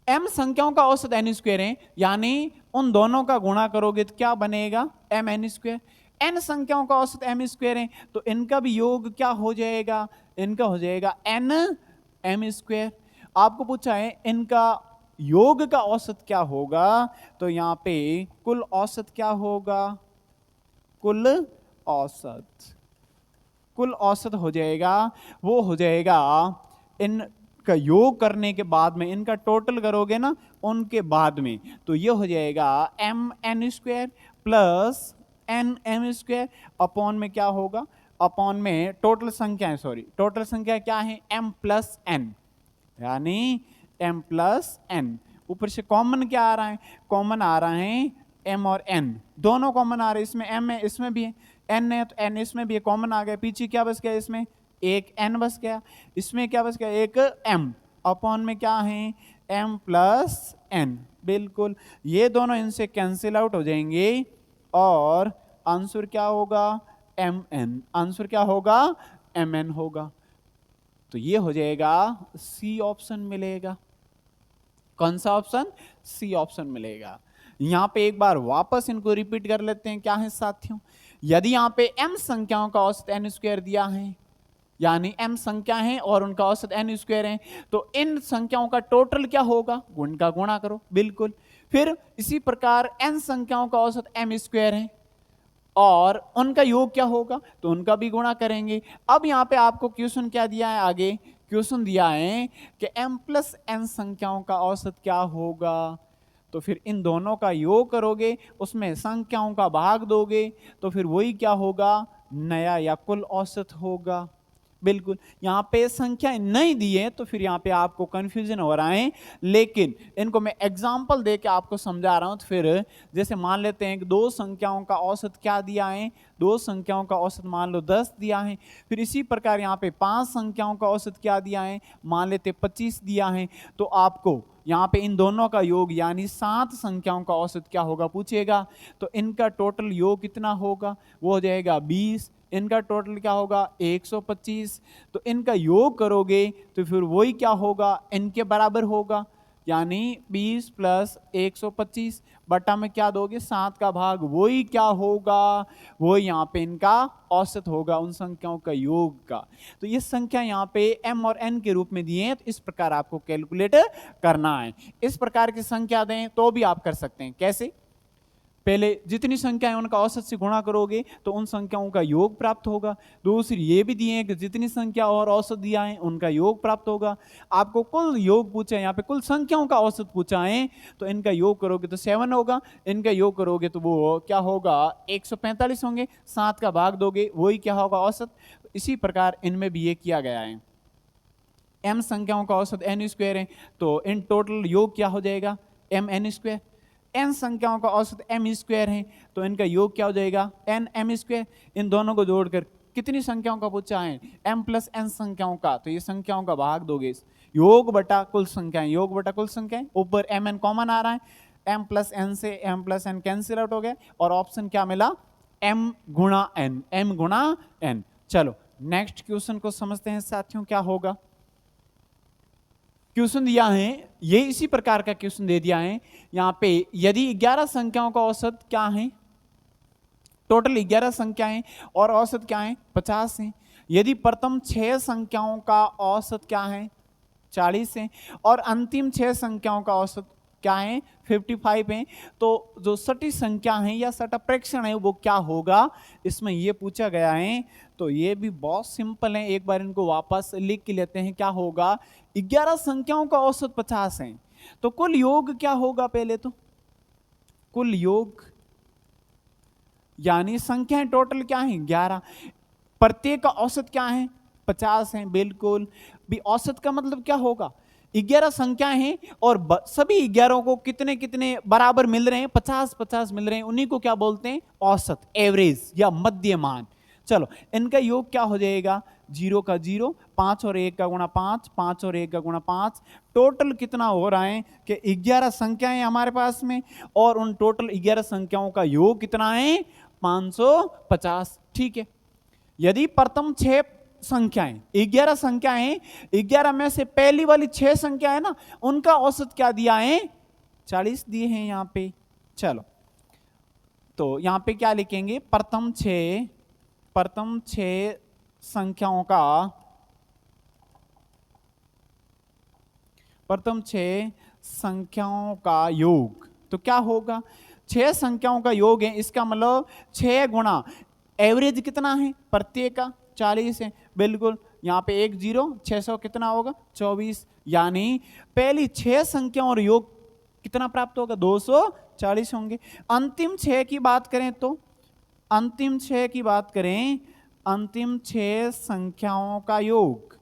m संख्याओं का औसत n स्क्वायर है, यानी उन दोनों का गुणा करोगे तो क्या बनेगा m n स्क्वायर। n संख्याओं का औसत m स्क्वायर है, तो इनका भी योग क्या हो जाएगा, इनका हो जाएगा n m स्क्वायर। आपको पूछा है इनका योग का औसत क्या होगा, तो यहां पे कुल औसत क्या होगा, कुल औसत, कुल औसत हो जाएगा, वो हो जाएगा इनका योग करने के बाद में, इनका टोटल करोगे ना उनके बाद में, तो ये हो जाएगा m n square plus n m square upon में क्या होगा, अपॉन में टोटल संख्या, सॉरी टोटल संख्या क्या है m प्लस n, यानी m प्लस n, ऊपर से कॉमन क्या आ रहा है, कॉमन आ रहा है m और n, दोनों कॉमन आ रहे हैं, इसमें m है इसमें भी है, n है तो n इसमें भी है, कॉमन आ गया, पीछे क्या बच गया, इसमें एक n बच गया, इसमें क्या बच गया, एक m, अपॉन में क्या है m प्लस n। बिल्कुल, ये दोनों इनसे कैंसिल आउट हो जाएंगे और आंसर क्या होगा mn, आंसर क्या होगा mn होगा, तो ये हो जाएगा सी ऑप्शन मिलेगा। कौन सा ऑप्शन, सी ऑप्शन मिलेगा। यहां पे एक बार वापस इनको रिपीट कर लेते हैं, क्या है साथियों, यदि यहां पे m संख्याओं का औसत n स्क्वायर दिया है, यानी m संख्या है और उनका औसत n स्क्वायर है, तो इन संख्याओं का टोटल क्या होगा, उनका गुणा करो। बिल्कुल, फिर इसी प्रकार n संख्याओं का औसत m स्क्वायर है और उनका योग क्या होगा, तो उनका भी गुणा करेंगे। अब यहाँ पे आपको क्वेश्चन क्या दिया है, आगे क्वेश्चन दिया है कि m प्लस n संख्याओं का औसत क्या होगा, तो फिर इन दोनों का योग करोगे, उसमें संख्याओं का भाग दोगे, तो फिर वही क्या होगा, नया या कुल औसत होगा। बिल्कुल, यहाँ पे संख्या नहीं दी है तो फिर यहाँ पे आपको कंफ्यूजन हो रहा है, लेकिन इनको मैं एग्जांपल दे के आपको समझा रहा हूँ। तो फिर जैसे मान लेते हैं कि दो संख्याओं का औसत क्या दिया है, दो संख्याओं का औसत मान लो 10 दिया है, फिर इसी प्रकार यहाँ पे 5 संख्याओं का औसत क्या दिया है, मान लेते 25 दिया है, तो आपको यहाँ पे इन दोनों का योग यानी 7 संख्याओं का औसत क्या होगा पूछेगा, तो इनका टोटल योग कितना होगा, वो हो जाएगा 20, इनका टोटल क्या होगा 125, तो इनका योग करोगे तो फिर वही क्या होगा, इनके बराबर होगा, यानी 20 प्लस 125 बटा में क्या दोगे 7 का भाग, वही क्या होगा, वो यहाँ पे इनका औसत होगा उन संख्याओं का योग का। तो ये संख्या यहाँ पे m और n के रूप में दिए हैं, तो इस प्रकार आपको कैलकुलेट करना है। इस प्रकार की संख्या दें तो भी आप कर सकते हैं, कैसे, पहले जितनी संख्या है उनका औसत से गुणा करोगे तो उन संख्याओं का योग प्राप्त होगा। दूसरी ये भी दिए हैं कि जितनी संख्या और औसत दिया है उनका योग प्राप्त होगा। आपको कुल योग पूछा है, यहाँ पे कुल संख्याओं का औसत पूछा है, तो इनका योग करोगे तो 7 होगा, इनका योग करोगे तो वो क्या होगा 145 होंगे, 7 का भाग दोगे वही क्या होगा औसत। इसी प्रकार इनमें भी ये किया गया है, m संख्याओं का औसत n स्क्वायर है, तो इन टोटल योग क्या हो जाएगा m n स्क्वायर। n संख्याओं का औसत m स्क्वायर है, तो इनका योग क्या हो जाएगा n m स्क्वायर। इन दोनों को जोड़कर कितनी संख्याओं का पूछा है, m प्लस n संख्याओं का, तो ये संख्याओं का भाग दोगे, योग बटा कुल संख्याएं, योग बटा कुल संख्याएं, ऊपर m n कॉमन आ रहा है, m प्लस n से m plus n cancel out हो गया और ऑप्शन क्या मिला m गुणा n, m गुणा n। चलो नेक्स्ट क्वेश्चन को समझते हैं साथियों, क्या होगा। क्वेश्चन दिया है, ये इसी प्रकार का क्वेश्चन दे दिया है यहाँ पे, यदि 11 संख्याओं का औसत क्या है, टोटल 11 संख्याएं और औसत क्या है 50 है। यदि प्रथम 6 संख्याओं का औसत क्या है 40 है, और अंतिम 6 संख्याओं का औसत क्या है, 55 है। तो जो सटीक संख्या है या सटा प्रेक्षण है वो क्या होगा, इसमें ये पूछा गया है। तो ये भी बहुत सिंपल है, एक बार इनको वापस लिख के लेते हैं। क्या होगा, 11 संख्याओं का औसत 50 है, तो कुल योग क्या होगा, पहले तो कुल योग यानी संख्याएं टोटल क्या है 11, प्रत्येक का औसत क्या है 50 है। बिल्कुल भी औसत का मतलब क्या होगा, 11 संख्याएं हैं और सभी 11 को कितने कितने बराबर मिल रहे हैं, 50-50 मिल रहे हैं, उन्हीं को क्या बोलते हैं, औसत, एवरेज या मध्यमान। चलो इनका योग क्या हो जाएगा, 0 का 0, 5 और 1 का गुणा 5, 5 और 1 का गुणा 5, टोटल कितना हो रहा है कि 11 संख्याएं हमारे पास में, और उन टोटल 11 संख्याओं का योग कितना है, 550। ठीक है, यदि प्रथम 6 संख्याएं 11 संख्याएं, 11 में से पहली वाली 6 संख्या है ना, उनका औसत क्या दिया है, 40 दिए हैं यहां पे। चलो तो यहां पे क्या लिखेंगे, प्रथम 6 संख्याओं का, प्रथम 6 संख्याओं का योग, तो क्या होगा, 6 संख्याओं का योग है, इसका मतलब 6 गुणा एवरेज कितना है, प्रत्येक का 40 है। बिल्कुल, यहाँ पे 1 0, 600 कितना होगा 24, यानी पहली 6 संख्याओं और योग कितना प्राप्त होगा, 240 होंगे। अंतिम 6 की बात करें तो, अंतिम 6 की बात करें, अंतिम 6 संख्याओं का योग,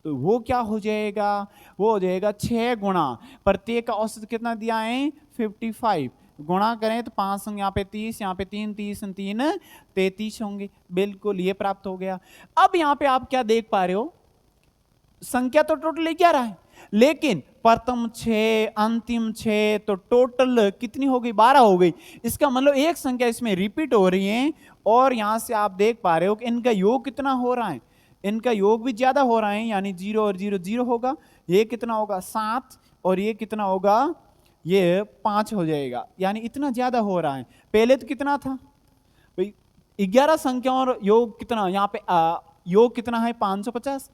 तो वो क्या हो जाएगा, वो हो जाएगा 6 गुणा प्रत्येक का औसत कितना दिया है 55, गुणा करें तो 5 संग यहाँ पे 30, यहाँ पे 3 30 3 33 होंगे। बिल्कुल ये प्राप्त हो गया। अब यहाँ पे आप क्या देख पा रहे हो, संख्या तो टोटल 11 है, लेकिन प्रथम 6 अंतिम 6 तो टोटल कितनी हो गई, 12 हो गई। इसका मतलब एक संख्या इसमें रिपीट हो रही है, और यहां से आप देख पा रहे हो कि इनका योग कितना हो रहा है, इनका योग भी ज्यादा हो रहा है, यानी 0 और 0 0 होगा, ये कितना होगा 7, और ये कितना होगा, ये 5 हो जाएगा, यानी इतना ज्यादा हो रहा है। पहले तो कितना था 11 संख्या और योग कितना, यहाँ पे योग कितना है 550,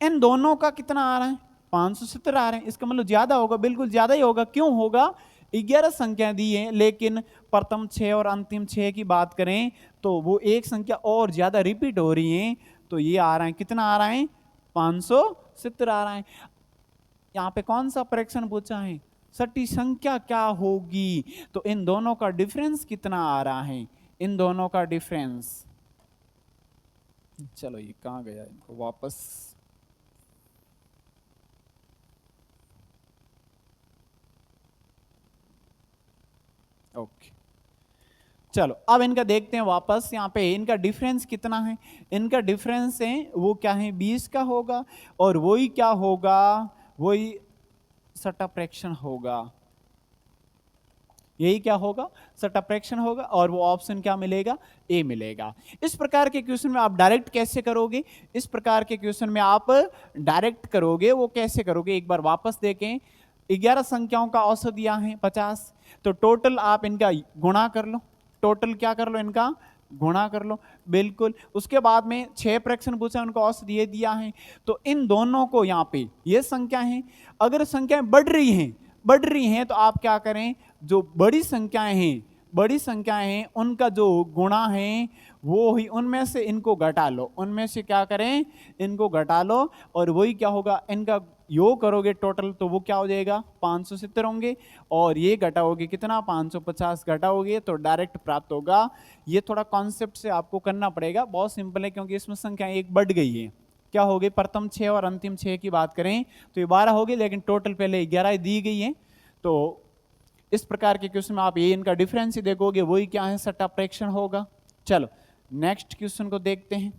इन दोनों का कितना आ रहा है 570 आ रहे हैं, इसका मतलब ज्यादा होगा, बिल्कुल ज्यादा ही होगा। क्यों होगा, 11 संख्या दी है, लेकिन प्रथम 6 और अंतिम 6 की बात करें तो वो एक संख्या और ज्यादा रिपीट हो रही है, तो ये आ रहा है, कितना आ रहा है 570 आ रहा है। यहाँ पे कौन सा परीक्षण पूछा है, सटी संख्या क्या होगी, तो इन दोनों का डिफरेंस कितना आ रहा है, इन दोनों का डिफरेंस। चलो ये कहाँ गया, इनको वापस, ओके चलो अब इनका देखते हैं वापस। यहाँ पे इनका डिफरेंस कितना है, इनका डिफरेंस है वो क्या है 20 का होगा, और वही क्या होगा, वही सटा प्रेक्षण होगा, यही क्या होगा सटा प्रेक्षण होगा, और वो ऑप्शन क्या मिलेगा, ए मिलेगा। इस प्रकार के क्वेश्चन में आप डायरेक्ट कैसे करोगे, इस प्रकार के क्वेश्चन में आप डायरेक्ट करोगे, वो कैसे करोगे, एक बार वापस देखें। 11 संख्याओं का औसत दिया है 50, तो टोटल आप इनका गुणा कर लो, टोटल क्या कर लो, इनका गुणा कर लो। बिल्कुल, उसके बाद में 6 प्रश्न पूछा, उनको औसत ये दिया है, तो इन दोनों को यहाँ पे ये संख्या है, अगर संख्याएं बढ़ रही हैं तो आप क्या करें, जो बड़ी संख्याएं हैं उनका जो गुणा है वो ही, उनमें से इनको घटा लो, उनमें से क्या करें, इनको घटा लो, और वही क्या होगा, इनका योग करोगे टोटल, तो वो क्या हो जाएगा 570 होंगे, और ये घटाओगे कितना 550 घटाओगे तो डायरेक्ट प्राप्त होगा। ये थोड़ा कॉन्सेप्ट से आपको करना पड़ेगा, बहुत सिंपल है, क्योंकि इसमें संख्या एक बढ़ गई है। क्या हो गई, प्रथम 6 और अंतिम 6 की बात करें तो ये 12 हो गई, लेकिन टोटल पहले 11 दी गई है। तो इस प्रकार के क्वेश्चन में आप ये इनका डिफरेंस ही देखोगे, वही क्या है सटा प्रेक्षण होगा। चलो नेक्स्ट क्वेश्चन को देखते हैं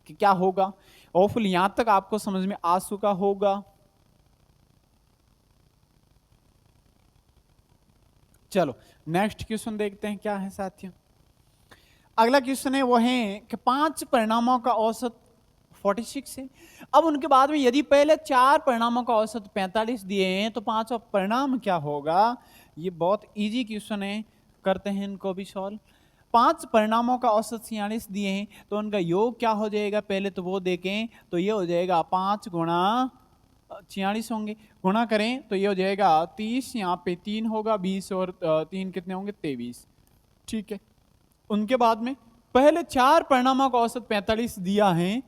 कि क्या होगा। होपफुल यहां तक आपको समझ में आ चुका होगा। चलो नेक्स्ट क्वेश्चन देखते हैं क्या है साथियों। अगला क्वेश्चन है वो है कि 5 परिणामों का औसत 46 है। अब उनके बाद में यदि पहले 4 परिणामों का औसत 45 दिए हैं तो 5वां परिणाम क्या होगा। ये बहुत इजी क्वेश्चन है, करते हैं इनको भी सॉल्व। 5 परिणामों का औसत 46 दिए हैं, तो उनका योग क्या हो जाएगा पहले तो वो देखें। तो ये हो जाएगा 5 गुणा 46 होंगे, गुणा करें तो ये हो जाएगा 30, यहाँ पे 3 होगा, 20 और 3 कितने होंगे 23। ठीक है, उनके बाद में पहले 4 परिणामों का औसत 45 दिया है,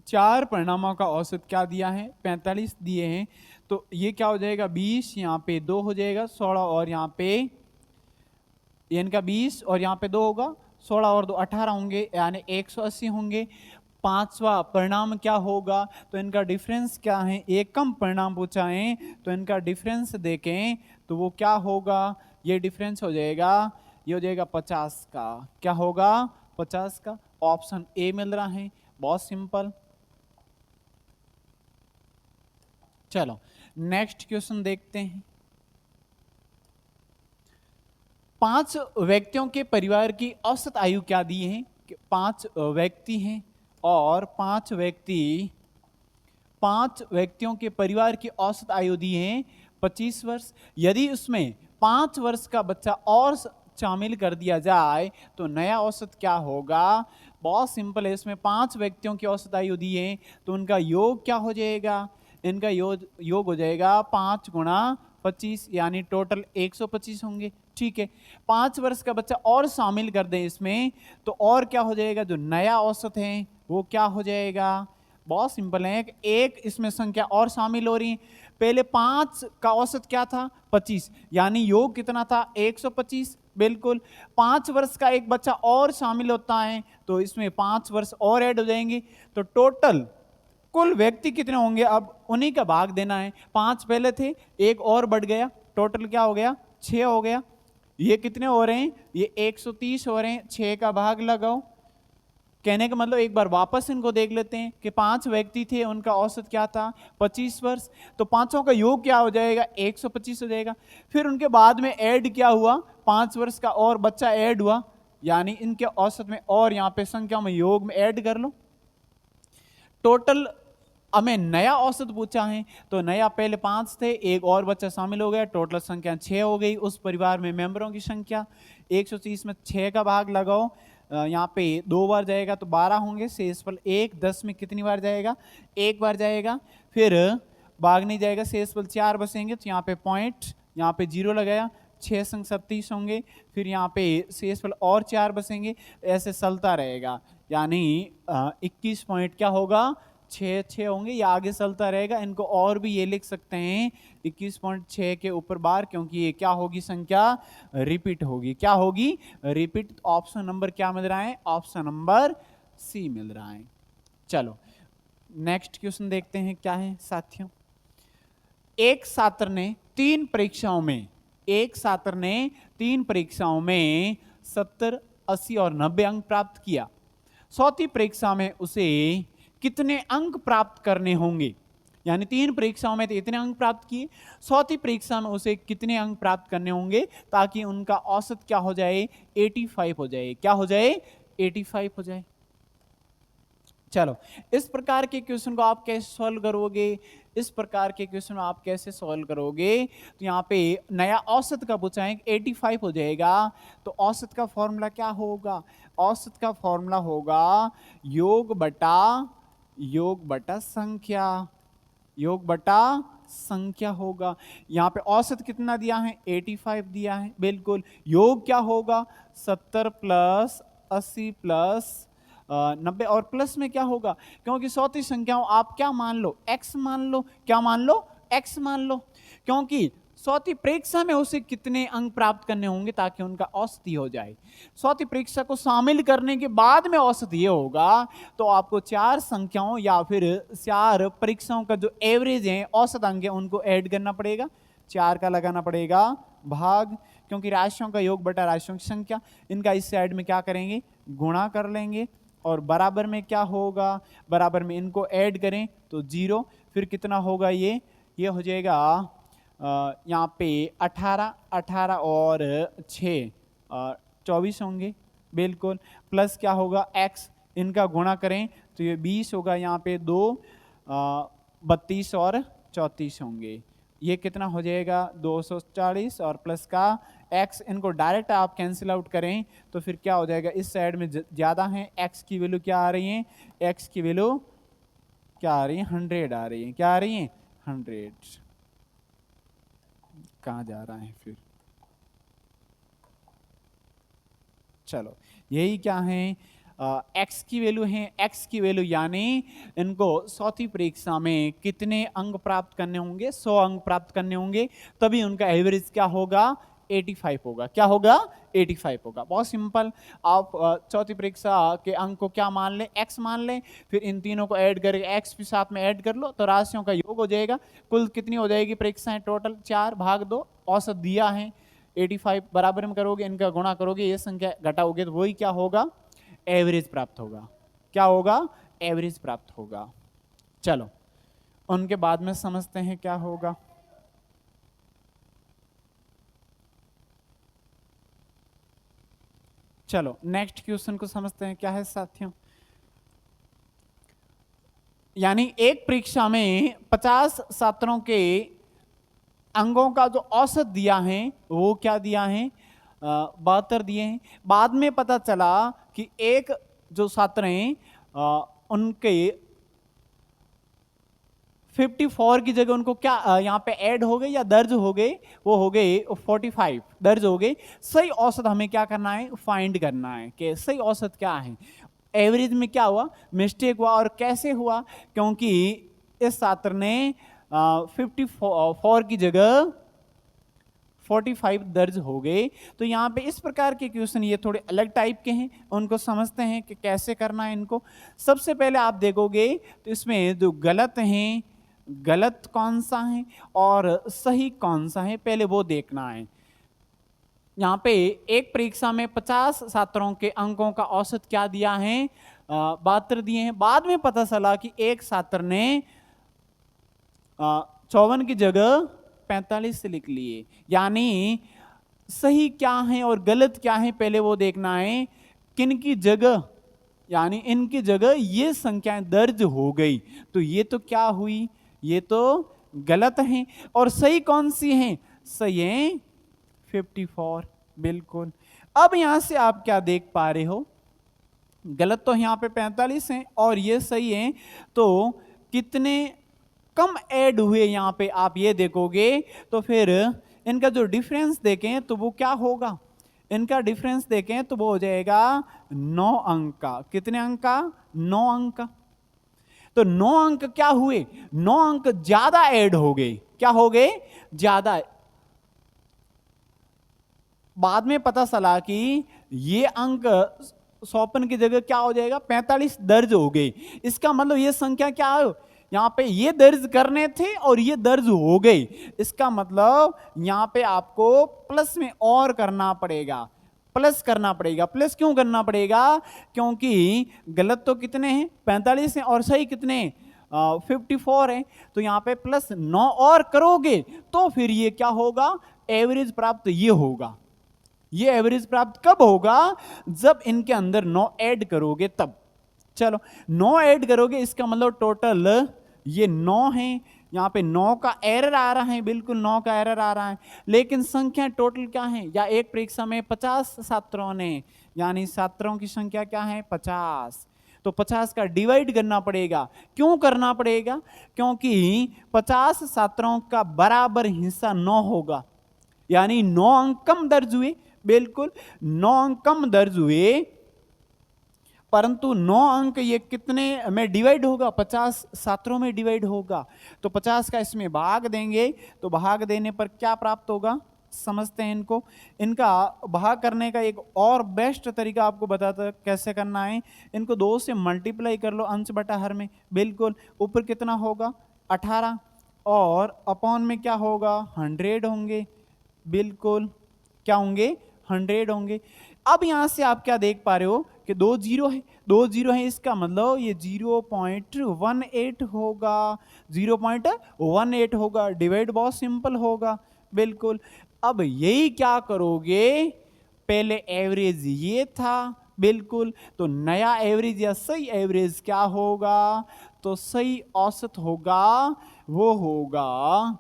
4 परिणामों का औसत क्या दिया है 45 दिए हैं। तो ये क्या हो जाएगा 20, यहाँ पे 2 हो जाएगा 16, और यहाँ पे इनका 20 और यहाँ पे 2 होगा, 16 और 2 18 होंगे, यानी 180 होंगे। पांचवा परिणाम क्या होगा, तो इनका डिफरेंस क्या है, एक कम परिणाम पूछा है, तो इनका डिफरेंस देखें तो वो क्या होगा, ये डिफरेंस हो जाएगा, ये हो जाएगा 50 का, क्या होगा 50 का। ऑप्शन ए मिल रहा है, बहुत सिंपल। चलो नेक्स्ट क्वेश्चन देखते हैं। 5 व्यक्तियों के परिवार की औसत आयु क्या दी है, 5 व्यक्ति हैं और 5 व्यक्तियों के परिवार की औसत आयु दी है 25 वर्ष। यदि उसमें 5 वर्ष का बच्चा और शामिल कर दिया जाए तो नया औसत क्या होगा। बहुत सिंपल है, इसमें 5 व्यक्तियों की औसत आयु दी है, तो उनका योग क्या हो जाएगा, इनका योग हो जाएगा 5 गुणा 25, यानी टोटल 125 होंगे। ठीक है, 5 वर्ष का बच्चा और शामिल कर दें इसमें, तो और क्या हो जाएगा, जो नया औसत है वो क्या हो जाएगा। बहुत सिंपल है, एक इसमें संख्या और शामिल हो रही है। पहले 5 का औसत क्या था 25, यानी योग कितना था 125। बिल्कुल, 5 वर्ष का एक बच्चा और शामिल होता है तो इसमें 5 वर्ष और ऐड हो जाएंगे, तो टोटल कुल व्यक्ति कितने होंगे, अब उन्हीं का भाग देना है। 5 पहले थे, एक और बढ़ गया, टोटल क्या हो गया 6 हो गया। ये कितने हो रहे हैं, ये 130 हो रहे हैं, 6 का भाग लगाओ। कहने का मतलब एक बार वापस इनको देख लेते हैं कि 5 व्यक्ति थे, उनका औसत क्या था 25 वर्ष, तो पांचों का योग क्या हो जाएगा 125 हो जाएगा। फिर उनके बाद में ऐड क्या हुआ, 5 वर्ष का और बच्चा ऐड हुआ, यानी इनके औसत में और यहाँ पे संख्या में योग में ऐड कर लो। टोटल हमें नया औसत पूछा है, तो नया पहले 5 थे, एक और बच्चा शामिल हो गया, टोटल संख्या 6 हो गई। उस परिवार में मेंबरों की संख्या 130 में 6 का भाग लगाओ, यहाँ पे 2 बार जाएगा तो 12 होंगे, शेषफल 1, 10 में कितनी बार जाएगा 1 बार जाएगा, फिर भाग नहीं जाएगा, शेषफल 4 बसेंगे, तो यहाँ पे पॉइंट, यहाँ पे 0 लगाया, 6 संग 37 होंगे, फिर यहाँ पे शेषफल और 4 बसेंगे, ऐसे चलता रहेगा, यानी 21 पॉइंट क्या होगा 6 होंगे, या आगे चलता रहेगा। इनको और भी ये लिख सकते हैं 21.6 के ऊपर बार, क्योंकि ये क्या होगी संख्या रिपीट होगी, क्या होगी रिपीट। ऑप्शन नंबर क्या मिल रहा है, ऑप्शन नंबर सी मिल रहा है। चलो नेक्स्ट क्वेश्चन देखते हैं क्या है साथियों। एक छात्र ने 3 परीक्षाओं में 70, 80 और 90 अंक प्राप्त किया। चौथी परीक्षा में उसे कितने अंक प्राप्त करने होंगे, यानी 3 परीक्षाओं में तो इतने अंक प्राप्त किए, चौथी परीक्षा में उसे कितने अंक प्राप्त करने होंगे ताकि उनका औसत क्या हो जाए 85 हो जाए, क्या हो जाए 85 हो जाए। चलो इस प्रकार के क्वेश्चन को आप कैसे सॉल्व करोगे, इस प्रकार के क्वेश्चन आप कैसे सॉल्व करोगे, तो यहाँ पे नया औसत का पूछा है 85 हो जाएगा, तो औसत का फॉर्मूला क्या होगा, औसत का फॉर्मूला होगा योग बटा संख्या होगा। यहाँ पे औसत कितना दिया है 85 दिया है, बिल्कुल। योग क्या होगा 70 प्लस 80 प्लस 90, और प्लस में क्या होगा, क्योंकि चौथी संख्याओं आप क्या मान लो x मान लो, क्या मान लो x मान लो, क्योंकि चौथी परीक्षा में उसे कितने अंक प्राप्त करने होंगे ताकि उनका औसत हो जाए। चौथी परीक्षा को शामिल करने के बाद में औसत ये होगा, तो आपको 4 संख्याओं या फिर 4 परीक्षाओं का जो एवरेज है औसत अंक है उनको ऐड करना पड़ेगा, 4 का लगाना पड़ेगा भाग, क्योंकि राशियों का योग बटा राशियों की संख्या, इनका इस साइड में क्या करेंगे गुणा कर लेंगे, और बराबर में क्या होगा, बराबर में इनको ऐड करें तो 0, फिर कितना होगा ये हो जाएगा यहाँ पे 18 और 6 24 होंगे, बिल्कुल। प्लस क्या होगा x, इनका गुणा करें तो ये 20 होगा, यहाँ पे 2 32 और 34 होंगे, ये कितना हो जाएगा 240 और प्लस का x, इनको डायरेक्ट आप कैंसिल आउट करें तो फिर क्या हो जाएगा, इस साइड में ज्यादा है, x की वैल्यू क्या आ रही है, x की वैल्यू क्या आ रही है, 100 आ रही है, क्या आ रही है 100। कहाँ जा रहा है फिर, चलो यही क्या है, x की वैल्यू है, x की वैल्यू यानी इनको चौथी परीक्षा में कितने अंक प्राप्त करने होंगे, 100 अंक प्राप्त करने होंगे, तभी उनका एवरेज क्या होगा 85 होगा, क्या होगा 85 होगा। बहुत सिंपल, आप चौथी परीक्षा के अंक को क्या मान लें, x मान लें, फिर इन तीनों को ऐड करके x भी साथ में ऐड कर लो तो राशियों का योग हो जाएगा। कुल कितनी हो जाएगी परीक्षाएं, टोटल 4 भाग 2, औसत दिया है 85, बराबर में करोगे, इनका गुणा करोगे, ये संख्या घटाओगे तो वही क्या होगा, एवरेज प्राप्त होगा। क्या होगा, एवरेज प्राप्त होगा। चलो उनके बाद में समझते हैं क्या होगा। चलो नेक्स्ट क्वेश्चन को समझते हैं क्या है साथियों। यानी एक परीक्षा में 50 छात्रों के अंगों का जो औसत दिया है वो क्या दिया है, 72 दिए हैं। बाद में पता चला कि एक जो छात्र हैं उनके 54 की जगह उनको क्या यहाँ पे ऐड हो गए या दर्ज हो गए, वो हो गए 45 दर्ज हो गए। सही औसत हमें क्या करना है, फाइंड करना है कि सही औसत क्या है। एवरेज में क्या हुआ, मिस्टेक हुआ, और कैसे हुआ, क्योंकि इस छात्र ने 54 की जगह 45 दर्ज हो गए। तो यहाँ पे इस प्रकार के क्वेश्चन ये थोड़े अलग टाइप के हैं, उनको समझते हैं कि कैसे करना है इनको। सबसे पहले आप देखोगे तो इसमें जो गलत हैं, गलत कौन सा है और सही कौन सा है, पहले वो देखना है। यहाँ पे एक परीक्षा में 50 छात्रों के अंकों का औसत क्या दिया है, 72 दिए हैं। बाद में पता चला कि एक छात्र ने 54 की जगह 45 से लिख लिए। यानी सही क्या है और गलत क्या है पहले वो देखना है। किन की जगह, यानी इनकी जगह ये संख्याएं दर्ज हो गई, तो ये तो क्या हुई, ये तो गलत है। और सही कौन सी है, सही है 54, बिल्कुल। अब यहां से आप क्या देख पा रहे हो, गलत तो यहां पे 45 है और ये सही है, तो कितने कम ऐड हुए यहां पे आप ये देखोगे। तो फिर इनका जो डिफरेंस देखें तो वो क्या होगा, इनका डिफरेंस देखें तो वो हो जाएगा 9 अंक का। कितने अंक का, 9 अंक का। तो 9 अंक क्या हुए, 9 अंक ज्यादा ऐड हो गए, क्या हो गए, ज्यादा। बाद में पता चला कि ये अंक 54 की जगह क्या हो जाएगा 45 दर्ज हो गए। इसका मतलब ये संख्या क्या है, यहां पे ये दर्ज करने थे और ये दर्ज हो गए। इसका मतलब यहां पे आपको प्लस में और करना पड़ेगा, प्लस करना पड़ेगा। प्लस क्यों करना पड़ेगा, क्योंकि गलत तो कितने हैं 45 हैं और सही कितने 54 है। तो यहां पे प्लस 9 और करोगे तो फिर ये क्या होगा, एवरेज प्राप्त ये होगा। ये एवरेज प्राप्त कब होगा, जब इनके अंदर 9 ऐड करोगे तब। चलो 9 ऐड करोगे, इसका मतलब टोटल ये 9 है। यहां पे 9 का एरर आ रहा है, बिल्कुल 9 का एरर आ रहा है, लेकिन संख्या टोटल क्या है, या एक परीक्षा में 50 छात्रों ने, यानी छात्रों की संख्या क्या है 50, तो 50 का डिवाइड करना पड़ेगा। क्यों करना पड़ेगा, क्योंकि 50 छात्रों का बराबर हिस्सा 9 होगा, यानी 9 अंक कम दर्ज हुए, बिल्कुल 9 अंक कम दर्ज हुए, परंतु 9 अंक ये कितने में डिवाइड होगा, 50 छात्रों में डिवाइड होगा। तो 50 का इसमें भाग देंगे, तो भाग देने पर क्या प्राप्त होगा, समझते हैं इनको। इनका भाग करने का एक और बेस्ट तरीका आपको बताता कैसे करना है। इनको 2 से मल्टीप्लाई कर लो अंश बटा हर में, बिल्कुल। ऊपर कितना होगा 18 और अपॉन में क्या होगा 100 होंगे, बिल्कुल क्या होंगे 100 होंगे। अब यहां से आप क्या देख पा रहे हो कि 2 जीरो है, 2 जीरो है, इसका मतलब ये 0.18 होगा, 0.18 होगा। डिवाइड बहुत सिंपल होगा, बिल्कुल। अब यही क्या करोगे, पहले एवरेज ये था, बिल्कुल, तो नया एवरेज या सही एवरेज क्या होगा, तो सही औसत होगा वो होगा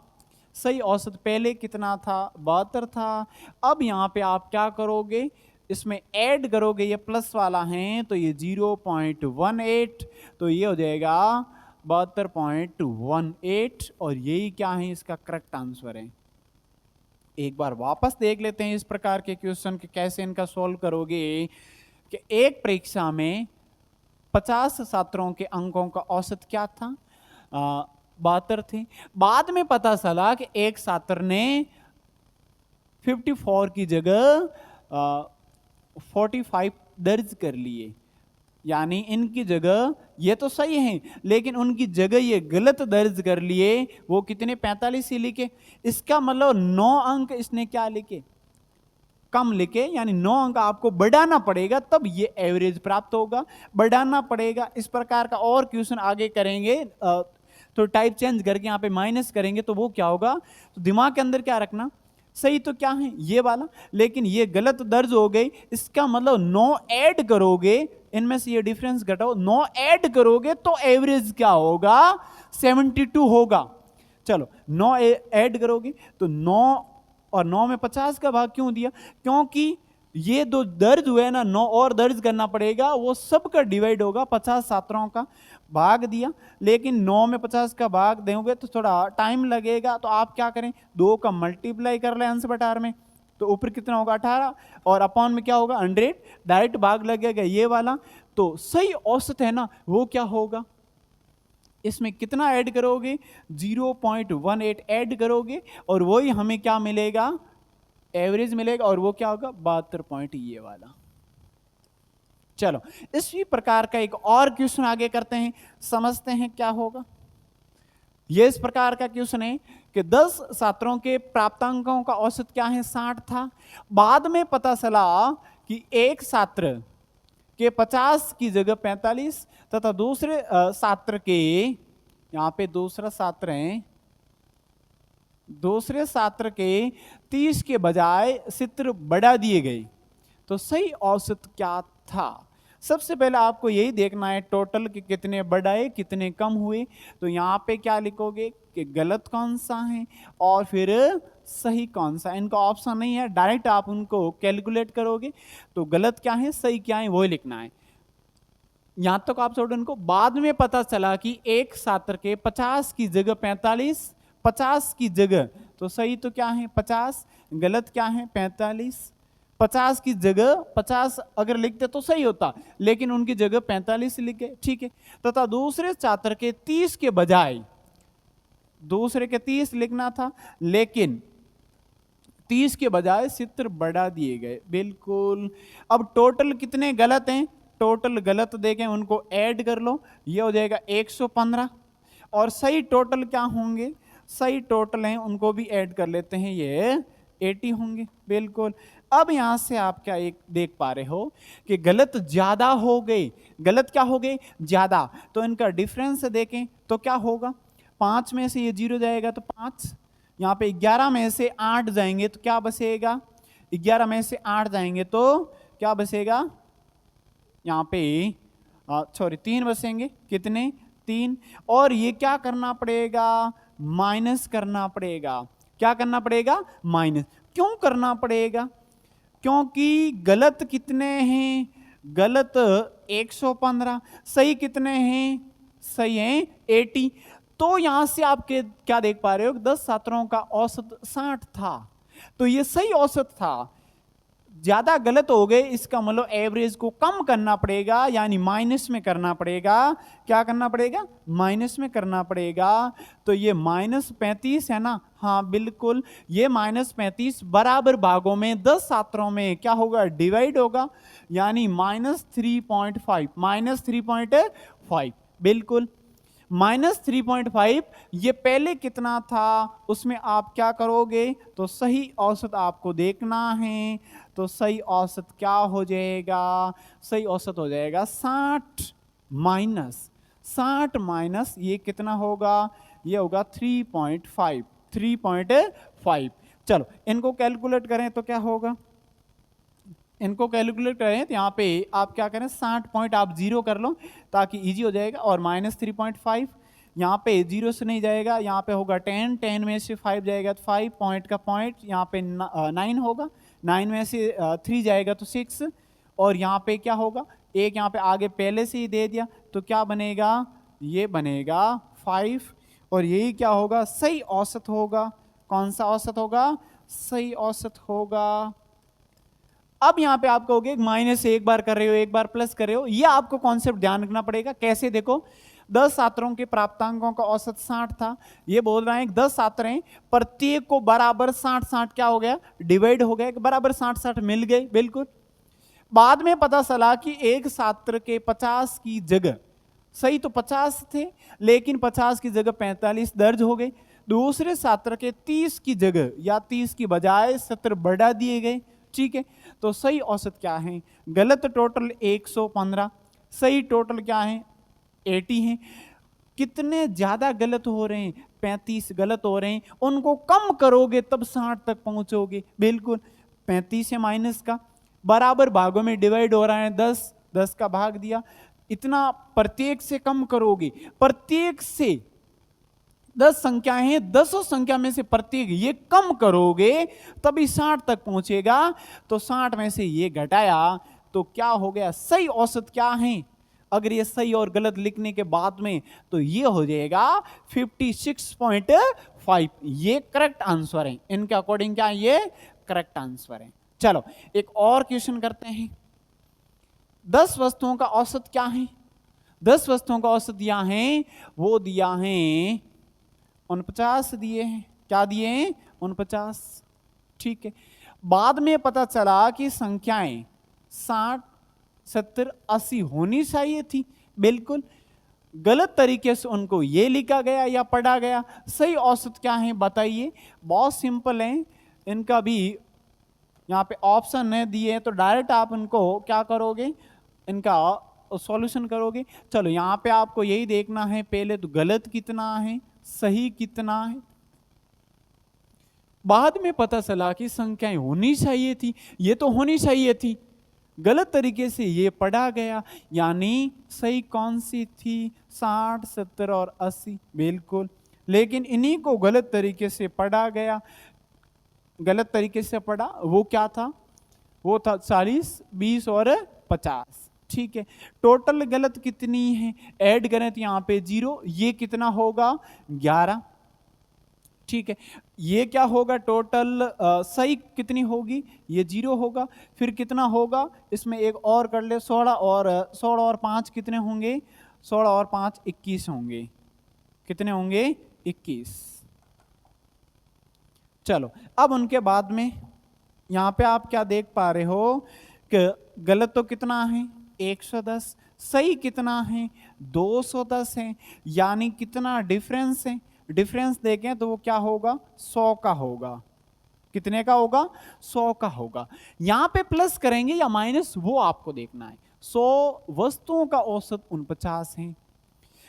सही औसत पहले कितना था, 72 था। अब यहाँ पे आप क्या करोगे, इसमें ऐड करोगे, ये प्लस वाला है तो ये 0.18, तो ये हो जाएगा 72.18, और यही क्या है, इसका करेक्ट आंसर है। एक बार वापस देख लेते हैं इस प्रकार के क्वेश्चन के कैसे इनका सॉल्व करोगे। कि एक परीक्षा में 50 छात्रों के अंकों का औसत क्या था, 72 थे। बाद में पता चला कि एक छात्र ने 54 की जगह 45 दर्ज कर लिए, यानी इनकी जगह ये तो सही है लेकिन उनकी जगह ये गलत दर्ज कर लिए। वो कितने, 45 ही लिखे। इसका मतलब 9 अंक इसने क्या लिखे, कम लिखे, यानी 9 अंक आपको बढ़ाना पड़ेगा तब ये एवरेज प्राप्त होगा, बढ़ाना पड़ेगा। इस प्रकार का और क्वेश्चन आगे करेंगे तो टाइप चेंज करके यहाँ पे माइनस करेंगे तो वो क्या होगा। तो दिमाग के अंदर क्या रखना, सही तो क्या है ये वाला, लेकिन ये गलत दर्ज हो गई। इसका मतलब 9 ऐड करोगे, इनमें से ये डिफरेंस घटाओ, 9 ऐड करोगे तो एवरेज क्या होगा, 72 होगा। चलो 9 ऐड करोगे तो 9 और 9 में 50 का भाग क्यों दिया, क्योंकि ये दो दर्ज हुए ना, 9 और दर्ज करना पड़ेगा, वो सबका डिवाइड होगा, 50 छात्रों का भाग दिया। लेकिन 9 में 50 का भाग देंगे तो थोड़ा टाइम लगेगा, तो आप क्या करें, 2 का मल्टीप्लाई कर लें अंश बटार में, तो ऊपर कितना होगा 18, और अपॉन में क्या होगा 100, डायरेक्ट भाग लगेगा ये वाला। तो सही औसत है ना वो क्या होगा, इसमें कितना ऐड करोगे, 0.18 ऐड करोगे और वही हमें क्या मिलेगा, एवरेज मिलेगा, और वो क्या होगा 72 पॉइंट ये वाला। चलो इसी प्रकार का एक और क्वेश्चन आगे करते हैं, समझते हैं क्या होगा। ये इस प्रकार का क्वेश्चन है कि 10 छात्रों के प्राप्तांकों का औसत क्या है, 60 था। बाद में पता चला कि एक छात्र के 50 की जगह 45 तथा दूसरे छात्र के, यहां पे दूसरा छात्र है, दूसरे छात्र के 30 के बजाय चित्र बढ़ा दिए गए, तो सही औसत क्या था। सबसे पहले आपको यही देखना है टोटल के कितने बढ़ाए कितने कम हुए। तो यहाँ पे क्या लिखोगे कि गलत कौन सा है और फिर सही कौन सा। इनका ऑप्शन नहीं है, डायरेक्ट आप उनको कैलकुलेट करोगे। तो गलत क्या है सही क्या है वही लिखना है। यहां तक आप छोड़ो इनको। बाद में पता चला कि एक छात्र के 50 की जगह 45, 50 की जगह, तो सही तो क्या है 50, गलत क्या है 45। 50 की जगह 50 अगर लिखते तो सही होता, लेकिन उनकी जगह 45 लिख गए, ठीक है। तथा दूसरे छात्र के 30 के बजाय, दूसरे के 30 लिखना था लेकिन 30 के बजाय चित्र बढ़ा दिए गए, बिल्कुल। अब टोटल कितने गलत हैं, टोटल गलत देखें उनको ऐड कर लो, ये हो जाएगा 115। और सही टोटल क्या होंगे, सही टोटल हैं उनको भी ऐड कर लेते हैं, ये 80 होंगे, बिल्कुल। अब यहां से आप क्या एक देख पा रहे हो कि गलत ज्यादा हो गए, गलत क्या हो गए ज्यादा। तो इनका डिफरेंस देखें तो क्या होगा, 5 में से ये 0 जाएगा तो 5, यहाँ पे 11 में से 8 जाएंगे तो क्या बचेगा, 11 में से 8 जाएंगे तो क्या बचेगा, यहाँ पे सॉरी 3 बचेंगे, कितने 3। और ये क्या करना पड़ेगा, माइनस करना पड़ेगा। क्या करना पड़ेगा, माइनस। क्यों करना पड़ेगा, क्योंकि गलत कितने हैं, गलत 115, सही कितने हैं, सही हैं 80। तो यहां से आप क्या देख पा रहे हो, 10 छात्रों का औसत 60 था, तो ये सही औसत था। ज्यादा गलत हो गए, इसका मतलब एवरेज को कम करना पड़ेगा, यानी माइनस में करना पड़ेगा। क्या करना पड़ेगा, माइनस में करना पड़ेगा। तो ये -35 है ना, हाँ बिल्कुल, ये -35 बराबर भागों में 10 छात्रों में क्या होगा, डिवाइड होगा, यानी -3.5, -3.5, बिल्कुल -3.5। ये पहले कितना था उसमें आप क्या करोगे, तो सही औसत आपको देखना है। तो सही औसत क्या हो जाएगा, सही औसत हो जाएगा 60 माइनस ये कितना होगा, ये होगा 3.5, 3.5। चलो इनको कैलकुलेट करें तो क्या होगा, इनको कैलकुलेट करें तो यहाँ पे आप क्या करें, 60 पॉइंट आप 0 कर लो ताकि इजी हो जाएगा, और -3.5 यहाँ पे 0 से नहीं जाएगा, यहाँ पे होगा 10, 10 में से 5 जाएगा तो 5, पॉइंट का पॉइंट, यहाँ पे 9 होगा, 9 में से 3 जाएगा तो 6, और यहाँ पे क्या होगा, एक यहाँ पे आगे पहले से ही दे दिया तो क्या बनेगा, ये बनेगा 5, और यही क्या होगा, सही औसत होगा। कौन सा औसत होगा, सही औसत होगा। अब यहाँ पे आप कहोगे माइनस एक बार कर रहे हो, एक बार प्लस कर रहे हो, ये आपको कॉन्सेप्ट ध्यान रखना पड़ेगा। कैसे, देखो 10 छात्रों के प्राप्तांकों का औसत 60 था, ये बोल रहे हैं 10 छात्र हैं, प्रत्येक को बराबर 60-60 क्या हो गया, डिवाइड हो गया, बराबर 60-60 मिल गए, बिल्कुल। बाद में पता चला कि एक छात्र के 50 की जगह, सही तो 50 थे लेकिन 50 की जगह 45 दर्ज हो गए, दूसरे छात्र के 30 की जगह या 30 की बजाय 70 बढ़ा दिए गए, ठीक है। तो सही औसत क्या है, गलत टोटल 115, सही टोटल क्या है 80 है। कितने ज्यादा गलत हो रहे हैं, 35 गलत हो रहे हैं, उनको कम करोगे तब 60 तक पहुंचोगे, बिल्कुल। 35 से माइनस का, बराबर भागों में डिवाइड हो रहा है, 10, 10 का भाग दिया, इतना प्रत्येक से कम करोगे, प्रत्येक से 10 संख्याएं हैं, 10 संख्या में से प्रत्येक ये कम करोगे तभी 60 तक पहुंचेगा। तो 60 में से ये घटाया तो क्या हो गया, सही औसत क्या है, अगर ये सही और गलत लिखने के बाद में तो ये हो जाएगा 56.5। ये करेक्ट आंसर है, इनके अकॉर्डिंग क्या ये करेक्ट आंसर है। चलो एक और क्वेश्चन करते हैं। 10 वस्तुओं का औसत क्या है, 10 वस्तुओं का औसत दिया है, वो दिया है 49 दिए हैं, क्या दिए हैं 49, ठीक है। बाद में पता चला कि संख्याएं 60, 70, 80 होनी चाहिए थी, बिल्कुल। गलत तरीके से उनको ये लिखा गया या पढ़ा गया। सही औसत क्या है बताइए, बहुत सिंपल है, इनका भी यहाँ पे ऑप्शन है दिए, तो डायरेक्ट आप इनको क्या करोगे, इनका सॉल्यूशन करोगे। चलो यहाँ पे आपको यही देखना है, पहले तो गलत कितना है, सही कितना है। बाद में पता चला कि संख्याएं होनी चाहिए थी, ये तो होनी चाहिए थी, गलत तरीके से ये पढ़ा गया, यानी सही कौन सी थी, 60, 70 और 80, बिल्कुल। लेकिन इन्हीं को गलत तरीके से पढ़ा गया, गलत तरीके से पढ़ा, वो क्या था, वो था 40, 20 और 50, ठीक है। टोटल गलत कितनी है, ऐड करें तो यहाँ पे 0, ये कितना होगा 11, ठीक है। ये क्या होगा टोटल, सही कितनी होगी, ये 0 होगा, फिर कितना होगा, इसमें एक और कर ले, 16 और 5 कितने होंगे, 16 और 5 21 होंगे, कितने होंगे 21। चलो अब उनके बाद में यहां पे आप क्या देख पा रहे हो कि गलत तो कितना है 110, सही कितना है 210 है, यानी कितना डिफरेंस है, डिफरेंस देखें तो वो क्या होगा 100 का होगा, कितने का होगा 100 का होगा। यहां पे प्लस करेंगे या माइनस वो आपको देखना है। 100 वस्तुओं का औसत 49 है,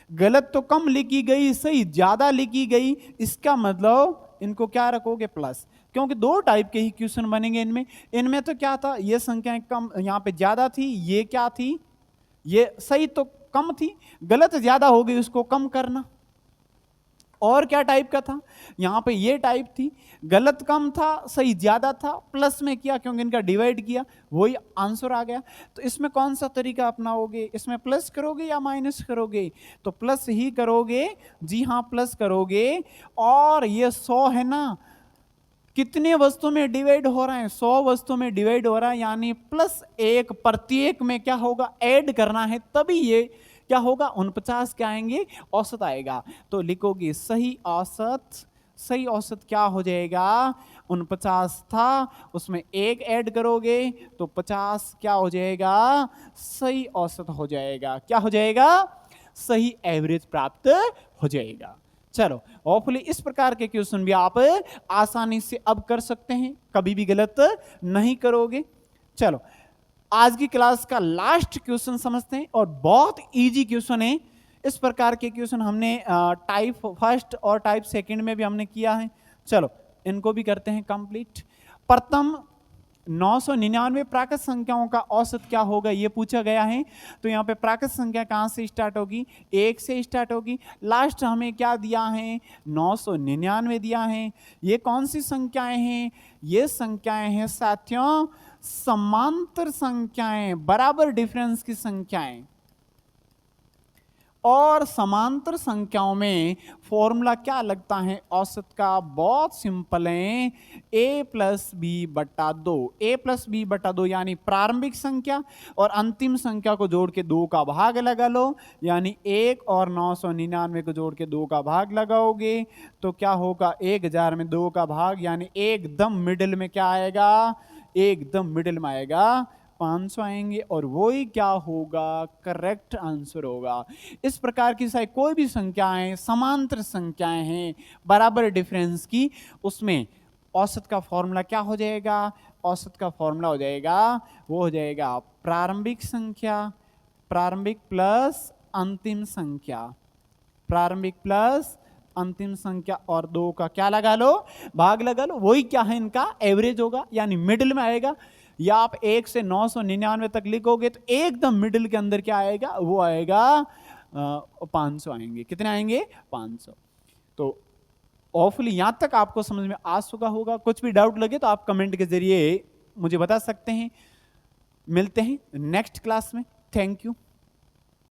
गलत तो कम लिखी गई, सही ज्यादा लिखी गई, इसका मतलब इनको क्या रखोगे प्लस, क्योंकि दो टाइप के ही क्वेश्चन बनेंगे इनमें। इनमें तो क्या था, ये संख्याएं कम यहां पे ज्यादा थी, ये क्या थी, ये सही तो कम थी, गलत ज्यादा हो गई, उसको कम करना। और क्या टाइप का था, यहां पे ये टाइप थी, गलत कम था, सही ज्यादा था, प्लस में किया क्योंकि इनका डिवाइड किया, वही आंसर आ गया। तो इसमें कौन सा तरीका अपनाओगे, इसमें प्लस करोगे या माइनस करोगे, तो प्लस ही करोगे, जी हां प्लस करोगे। और ये 100 है ना, कितने वस्तु में डिवाइड हो रहा है, 100 वस्तु में डिवाइड हो रहा है, यानी +1 प्रत्येक में क्या होगा ऐड करना है, तभी ये क्या होगा 49 क्या आएंगे औसत आएगा। तो लिखोगे सही औसत, सही औसत क्या हो जाएगा 49 था, उसमें 1 ऐड करोगे तो 50 क्या हो जाएगा सही औसत हो जाएगा, क्या हो जाएगा सही एवरेज प्राप्त हो जाएगा। चलो होपफुली इस प्रकार के क्वेश्चन भी आप आसानी से अब कर सकते हैं, कभी भी गलत नहीं करोगे। चलो आज की क्लास का लास्ट क्वेश्चन समझते हैं, और बहुत इजी क्वेश्चन है। इस प्रकार के क्वेश्चन हमने टाइप फर्स्ट और टाइप सेकंड में भी हमने किया है। चलो इनको भी करते हैं कंप्लीट। प्रथम 999 प्राकृत संख्याओं का औसत क्या होगा ये पूछा गया है। तो यहाँ पे प्राकृत संख्या कहाँ से स्टार्ट होगी, 1 से स्टार्ट होगी। लास्ट हमें क्या दिया है, 999 दिया है। ये कौन सी संख्याएं हैं, ये संख्याएं हैं साथियों समांतर संख्याएं, बराबर डिफरेंस की संख्याएं। और समांतर संख्याओं में फॉर्मूला क्या लगता है औसत का, बहुत सिंपल है, a प्लस बी बटा 2। a प्लस बी बटा 2 यानी प्रारंभिक संख्या और अंतिम संख्या को जोड़ के 2 का भाग लगा लो, यानी 1 और 999 को जोड़ के 2 का भाग लगाओगे तो क्या होगा, 1000 में 2 का भाग, यानी एकदम मिडिल में क्या आएगा, एकदम मिडिल में आएगा 500 आएंगे और वही क्या होगा, करेक्ट आंसर होगा। इस प्रकार की चाहे कोई भी संख्याएं समांतर संख्याएं हैं बराबर डिफरेंस की, उसमें औसत का फॉर्मूला क्या हो जाएगा, औसत का फॉर्मूला हो जाएगा, वो हो जाएगा प्रारंभिक संख्या, प्रारंभिक प्लस अंतिम संख्या, प्रारंभिक प्लस अंतिम संख्या और 2 का क्या लगा लो, भाग लगा लो, वही क्या है इनका एवरेज होगा, यानी मिडिल में आएगा। या आप 1 से 999 तक लिखोगे तो एकदम मिडिल के अंदर क्या आएगा, वो आएगा 500 आएंगे। कितने आएंगे, 500। तो होपफुली यहां तक आपको समझ में आ चुका होगा। कुछ भी डाउट लगे तो आप कमेंट के जरिए मुझे बता सकते हैं। मिलते हैं नेक्स्ट क्लास में। Thank you.